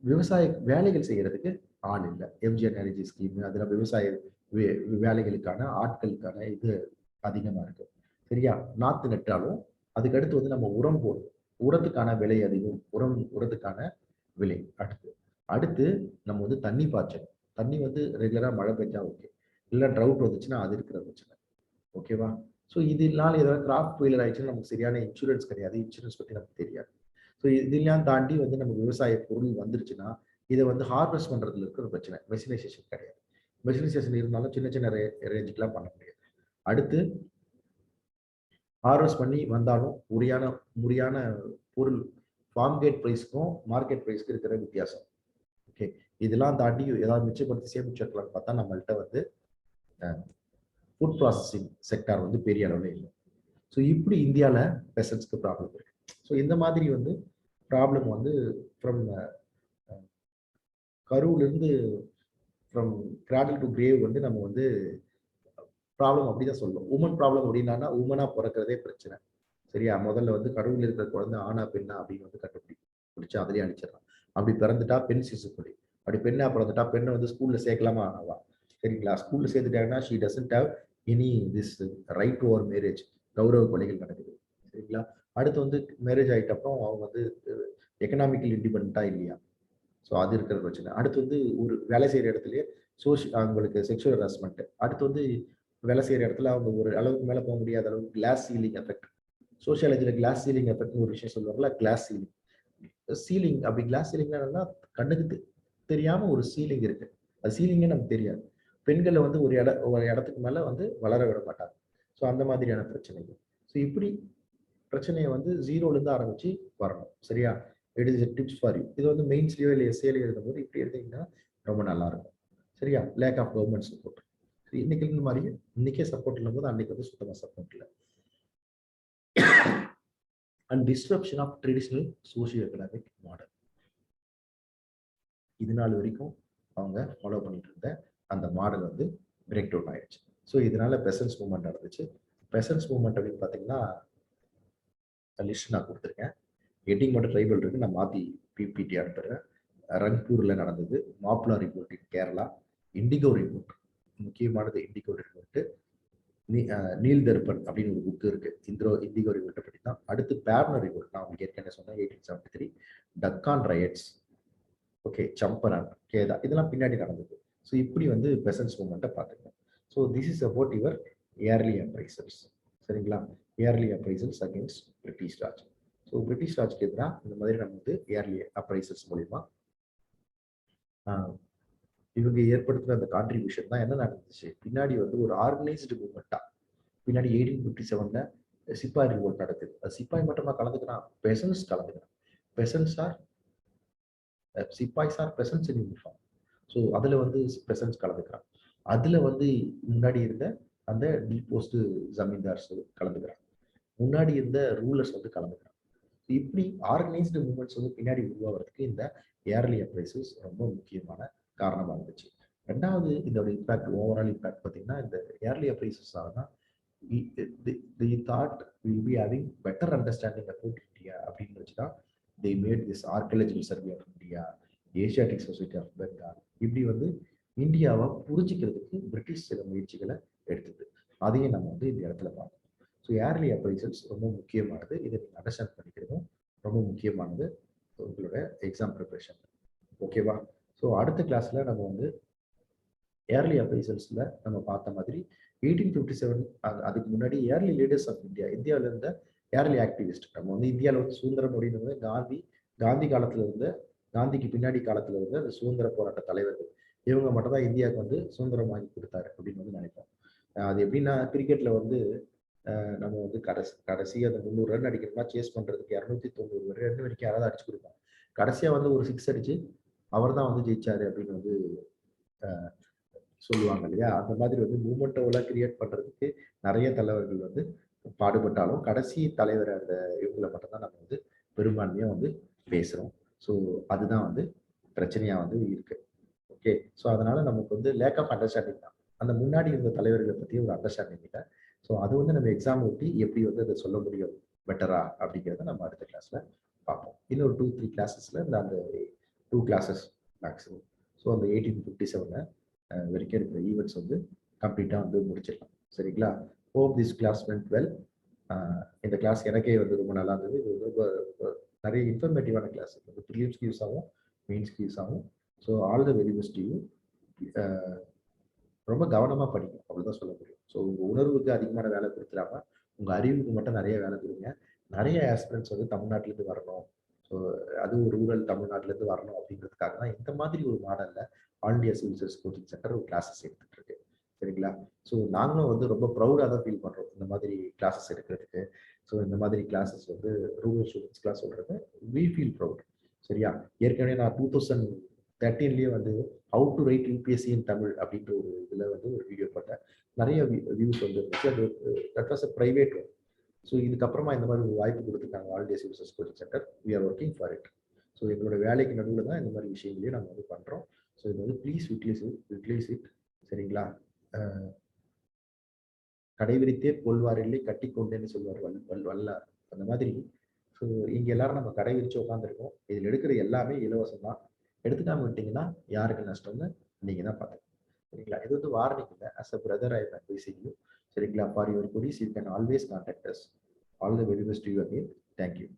விவசாய வேலைகள் செய்யறதுக்கு ஆள் இல்லை. எம்ஜிஆர் எனர்ஜி ஸ்கீம், அதில் விவசாய வேலைகளுக்கான ஆட்களுக்கான இது அதிகமாக இருக்கு. சரியா? நாற்று நட்டாலும் அதுக்கடுத்து வந்து நம்ம உரம் போடுவோம். உரத்துக்கான விலை அதிகம், உரத்துக்கான விலை. அடுத்து நம்ம வந்து தண்ணி பாய்ச்சணும். தண்ணி வந்து ரெகுலராக மழை பெஞ்சா ஓகே, இல்லை ட்ரவுட் வந்துச்சுன்னா அது இருக்கிற பிரச்சனை. ஓகேவா? ஸோ இதனால ஏதாவது கிராப் ஃபெயிலியர் ஆயிடுச்சுன்னா நமக்கு சரியான இன்சூரன்ஸ் கிடையாது. இன்சூரன்ஸ் பற்றி நமக்கு தெரியாது. ஸோ இதெல்லாம் தாண்டி வந்து நம்ம விவசாய பொருள் வந்துருச்சுன்னா இதை வந்து ஹார்வெஸ்ட் பண்றதுல இருக்கிற பிரச்சனை. மெஷினைசேஷன் கிடையாது. மெஷினைசேஷன் இருந்தாலும் சின்ன சின்ன ரேஞ்சுக்கெல்லாம் பண்ண முடியாது. அடுத்து ஹார்வெஸ்ட் பண்ணி வந்தாலும் முறையான பொருள் ஃபார்ம் கேட் ப்ரைஸ்க்கும் மார்க்கெட் ப்ரைஸ்க்கு இருக்கிற வித்தியாசம். ஓகே, இதெல்லாம் தாண்டி ஏதாவது மிச்சப்படுத்தி சேமிச்சு வைக்கலாம்னு பார்த்தா நம்மள்ட்ட வந்து ஃபுட் ப்ராசஸிங் செக்டார் வந்து பெரிய அளவில் இல்லை. ஸோ இப்படி இந்தியாவில் பெசன்ஸ்க்கு ப்ராப்ளம் இருக்கு. ஸோ இந்த மாதிரி வந்து ப்ராப்ளம் வந்து ஃப்ரம் கருவிலிருந்து ஃப்ரம் கிராடல் டு கிரேவ் வந்து நம்ம வந்து ப்ராப்ளம் அப்படிதான் சொல்லுவோம். உமன் ப்ராப்ளம் அப்படின்னா உமனா பிறக்கிறதே பிரச்சனை. சரியா? முதல்ல வந்து கடவுள் இருக்கிற குழந்தை ஆனா பெண்ணா அப்படின்னு வந்து கண்டுபிடிச்சு அதிலே அடிச்சிடலாம். அப்படி பிறந்துட்டா பெண் சிசுக்குடி, அப்படி பெண்ணா பிறந்துட்டா பெண்ணை வந்து ஸ்கூல்ல சேர்க்கலாமா ஆனவா? சரிங்களா? ஸ்கூல்ல சேர்த்துட்டாங்கன்னா she doesn't have any this right to over marriage. கௌரவ கொலைகள் நடக்குது. சரிங்களா? அடுத்து வந்து மேரேஜ் ஆகிட்ட அப்புறம் அவங்க வந்து எக்கனாமிக்கல் இண்டிபெண்டா இல்லையா? ஸோ அது இருக்கிற பிரச்சனை. அடுத்து வந்து ஒரு வேலை செய்கிற இடத்துலயே அவங்களுக்கு செக்ஷுவல் ஹராஸ்மெண்ட். அடுத்து வந்து வேலை செய்கிற இடத்துல அவங்க ஒரு அளவுக்கு மேலே போக முடியாத அளவுக்கு கிளாஸ் சீலிங் எஃபெக்ட். சோசியாலஜியில் கிளாஸ் சீலிங் எஃபெக்ட்னு ஒரு விஷயம் சொல்லுவாங்களா? Glass ceiling. சீலிங் அப்படி கிளாஸ் சீலிங் என்னன்னா கண்ணுக்கு தெரியாம ஒரு சீலிங் இருக்கு. அது சீலிங்கே நமக்கு தெரியாது. பெண்களை வந்து ஒரு இடத்துக்கு மேல வந்து வளர விட மாட்டாங்க. ஸோ அந்த மாதிரியான பிரச்சனைகள். ஸோ இப்படி பிரச்சனையை வந்து ஜீரோலேருந்து ஆரம்பிச்சு வரணும். சரியா? It is tips for you. இது வந்து மெயின்ஸ்லயோ இல்லை எஸ்ஏலையோ எழுதும்போது இப்படி எடுத்தீங்கன்னா ரொம்ப நல்லா இருக்கும். சரியா? Lack of government support. இன்னைக்கு இந்த மாதிரி இன்னைக்கே சப்போர்ட் இல்லும்போது அன்னைக்கு வந்து சுத்தமாக சப்போர்ட் இல்லை. And disruption of traditional socio economic model. இது நாள் வரைக்கும் அவங்க ஃபாலோ பண்ணிட்டு இருந்த அந்த மாடல் வந்து பிரேக் டவுன் ஆயிடுச்சு. ஸோ இதனால பெசன்ஸ் மூவ்மெண்ட் நடந்துச்சு. பெசன்ஸ் மூவ்மெண்ட் அப்படின்னு பார்த்தீங்கன்னா லிஸ்ட் நான் கொடுத்துருக்கேன். ஹெட்டிங் மட்டும் ட்ரைபல் இருக்கு, நான் மாற்றி பிபிடி அனுப்புறேன். ரங்பூர்ல நடந்தது, மாப்ளா ரிப்போர்ட் இன் கேரளா, இண்டிகோ ரிப்போர்ட், முக்கியமானது இண்டிகோ ரிப்போர்ட், நீல் தர்பன் அப்படின்னு ஒரு புக் இருக்கு. இண்டிகோ ரிப்போர்ட்டை பற்றி தான். அடுத்து பேர்னர் ரிப்போர்ட், நான் உங்களுக்கு ஏற்கனவே சொன்னேன் 1873, டக்கான் ரயட்ஸ், ஓகே, சம்பரான், கேதா, இதெல்லாம் பின்னாடி நடந்தது. ஸோ இப்படி வந்து பெசன்ஸ் மூவ்மெண்ட்டை பார்த்துக்கணும். So this is about your early uprisals. சரிங்களா? Early uprisals against British Raj. So British ராஜ்க்கு எதிராக இந்த மாதிரி நம்ம வந்து இயர்லி அப்ரைசல்ஸ் மூலிமா இவங்க ஏற்படுத்துகிற அந்த கான்ட்ரிபியூஷன் தான் என்ன நடந்துச்சு பின்னாடி வந்து ஒரு ஆர்கனைஸ்டு மூவ்மெண்ட்டா. பின்னாடி 1857 சிப்பாய் ரிவோல்ட் நடக்குது. அது சிப்பாய் மட்டுமா கலந்துக்கிறான், பெசன்ஸ் கலந்துக்கிறான். peasants are sepoys are peasants in uniform. So அதில் வந்து பிரசன்ஸ் கலந்துக்கிறான். அதில் வந்து முன்னாடி இருந்த அந்த டிபோஸ்டு ஜமீன்தார்ஸ் கலந்துக்கிறாங்க, முன்னாடி இருந்த ரூலர்ஸ் வந்து கலந்துக்கிறாங்க. இப்படி ஆர்கனைஸ்டு மூவ்மெண்ட்ஸ் வந்து பின்னாடி உருவாகிறதுக்கு இந்த ஏர்லி அப்ரைசல்ஸ் ரொம்ப முக்கியமான காரணமாக இருந்துச்சு. ரெண்டாவது இதோட இம்பாக்ட், ஓவரால் இம்பாக்ட் பார்த்தீங்கன்னா, இந்த ஏர்லி அப்ரைசல்ஸ் தான் they thought we'll be having better understanding about India அப்படின்னு வச்சு தான் they made this archaeological survey of India, Asiatic Society of Bengal. இப்படி வந்து இந்தியாவை புரிஞ்சிக்கிறதுக்கு பிரிட்டிஷ் சில முயற்சிகளை எடுத்தது. அதையும் நம்ம வந்து இந்த இடத்துல பார்க்கணும். ஸோ ஏர்லி அப்ரைசல்ஸ் ரொம்ப முக்கியமானது. இதை நீங்கள் அண்டர்ஸ்டாண்ட் பண்ணிக்கிறதும் ரொம்ப முக்கியமானது உங்களோட எக்ஸாம் ப்ரிப்பரேஷன். ஓகேவா? ஸோ அடுத்த கிளாஸ்ல நம்ம வந்து ஏர்லி அப்ரைசல்ஸ்ல நம்ம பார்த்த மாதிரி 1857 அதுக்கு முன்னாடி ஏர்லி லீடர்ஸ் ஆஃப் இந்தியா, இந்தியாவில் இருந்த ஏர்லி ஆக்டிவிஸ்ட். நம்ம வந்து இந்தியாவில் வந்து சுதந்திரம் அப்படின்னு காந்தி காலத்துல இருந்து, காந்திக்கு பின்னாடி காலத்துல இருந்து அந்த சுதந்திர போராட்ட தலைவர்கள் இவங்க மட்டும் தான் இந்தியாவுக்கு வந்து சுதந்திரம் வாங்கி கொடுத்தாரு அப்படின்னு வந்து நினைப்போம். அது எப்படின்னா, கிரிக்கெட்ல வந்து நம்ம வந்து கடைசி அந்த 300 ரன் அடிக்கணும்னா சேஸ் பண்றதுக்கு 290 ரன் வரைக்கும் யாராவது அடிச்சு கொடுப்பாங்க. கடைசியா வந்து ஒரு 6 அடிச்சு அவர் தான் வந்து ஜெயிச்சாரு அப்படின்னு வந்து சொல்லுவாங்க இல்லையா? அந்த மாதிரி வந்து மூமெண்ட்டை கிரியேட் பண்றதுக்கு நிறைய தலைவர்கள் வந்து பாடுபட்டாலும் கடைசி தலைவர் அந்த இவங்களை மட்டும்தான் நம்ம வந்து பெரும்பான்மையா வந்து பேசுறோம். ஸோ அதுதான் வந்து பிரச்சனையா வந்து இருக்கு. ஓகே, ஸோ அதனால நமக்கு வந்து லேக் ஆஃப் அண்டர்ஸ்டாண்டிங் தான். அந்த முன்னாடி இருந்த தலைவர்களை பத்தி ஒரு அண்டர்ஸ்டாண்டிங் இல்லை. ஸோ அது வந்து நம்ம எக்ஸாம் ஊட்டி எப்படி வந்து அதை சொல்ல முடியும் பெட்டரா அப்படிங்கிறத நம்ம அடுத்த கிளாஸ்ல பார்ப்போம். இன்னொரு 2-3 கிளாஸஸ்ல அந்த 2 கிளாஸஸ் மேக்ஸிமம். ஸோ அந்த 1857 வரைக்கும் இருக்கிற ஈவெண்ட்ஸ் வந்து கம்ப்ளீட்டாக வந்து முடிச்சிடலாம். சரிங்களா? Hope this class went well. இந்த கிளாஸ் எனக்கே வந்து ரொம்ப நல்லா இருந்தது. இது ரொம்ப நிறைய இன்ஃபர்மேட்டிவான கிளாஸ். வந்து ப்ரிலிம்ஸ்க்கு யூஸ் ஆகும், மெயின்ஸ்க்கு யூஸ் ஆகும். So all the very best you. ரொம்ப கவனமாக படிங்க, அவ்வளோதான் சொல்ல முடியும். ஸோ உங்கள் உணர்வுக்கு அதிகமான வேலை கொடுத்துடாம உங்கள் அறிவுக்கு மட்டும் நிறைய வேலை கொடுங்க. நிறைய ஆஸ்பிரண்ட்ஸ் வந்து தமிழ்நாட்டிலேருந்து வரணும், ஸோ அதுவும் ரூரல் தமிழ்நாட்டிலேருந்து வரணும் அப்படிங்கிறதுக்காக தான் இந்த மாதிரி ஒரு மாடலில் all India civil service coaching centre ஒரு கிளாஸஸ் எடுத்துட்டு இருக்கு. சரிங்களா? ஸோ நாங்களும் வந்து ரொம்ப ப்ரௌடாக தான் ஃபீல் பண்ணுறோம் இந்த மாதிரி கிளாஸஸ் எடுக்கிறதுக்கு. ஸோ இந்த மாதிரி கிளாஸஸ் வந்து ரூரல் ஸ்டூடெண்ட்ஸ் கிளாஸ் சொல்கிறது வி ஃபீல் ப்ரௌட். சரியா? ஏற்கனவே நான் 2013 வந்து ஹவு டு ரைட் யூபிஎஸ்சி இன் தமிழ் அப்படின்ற ஒரு இதில் வந்து ஒரு வீடியோ போட்டேன். நிறைய வியூஸ் வந்து இருந்துச்சு. அது that was a private one. So இதுக்கப்புறமா இந்த மாதிரி ஒரு வாய்ப்பு கொடுத்துருக்காங்க all India civil service coaching centre. We are working for it. So எங்களோட வேலைக்கு நடுவில் தான் இந்த மாதிரி விஷயங்களையும் நம்ம வந்து பண்ணுறோம். ஸோ இது வந்து ப்ளீஸ் யூட்டிலைஸ் இட். சரிங்களா? கடைவிரித்தே கொள்வார் இல்லை கட்டி கொண்டேன்னு சொல்லுவார் வல்லார். அந்த மாதிரி ஸோ இங்கே எல்லாரும் நம்ம கடைவிரிச்சு உட்காந்துருக்கோம். இதில் எடுக்கிற எல்லாமே இலவசம் தான். எடுத்துக்காம விட்டீங்கன்னா யாருக்கு நஷ்டம்னு நீங்கள் தான் பார்த்துக்கணும். சரிங்களா? இது வந்து வார்னிங் இல்லை. As a brother I am advising you. சரிங்களா? For your queries you can always contact us. All the very best to you again. Thank you.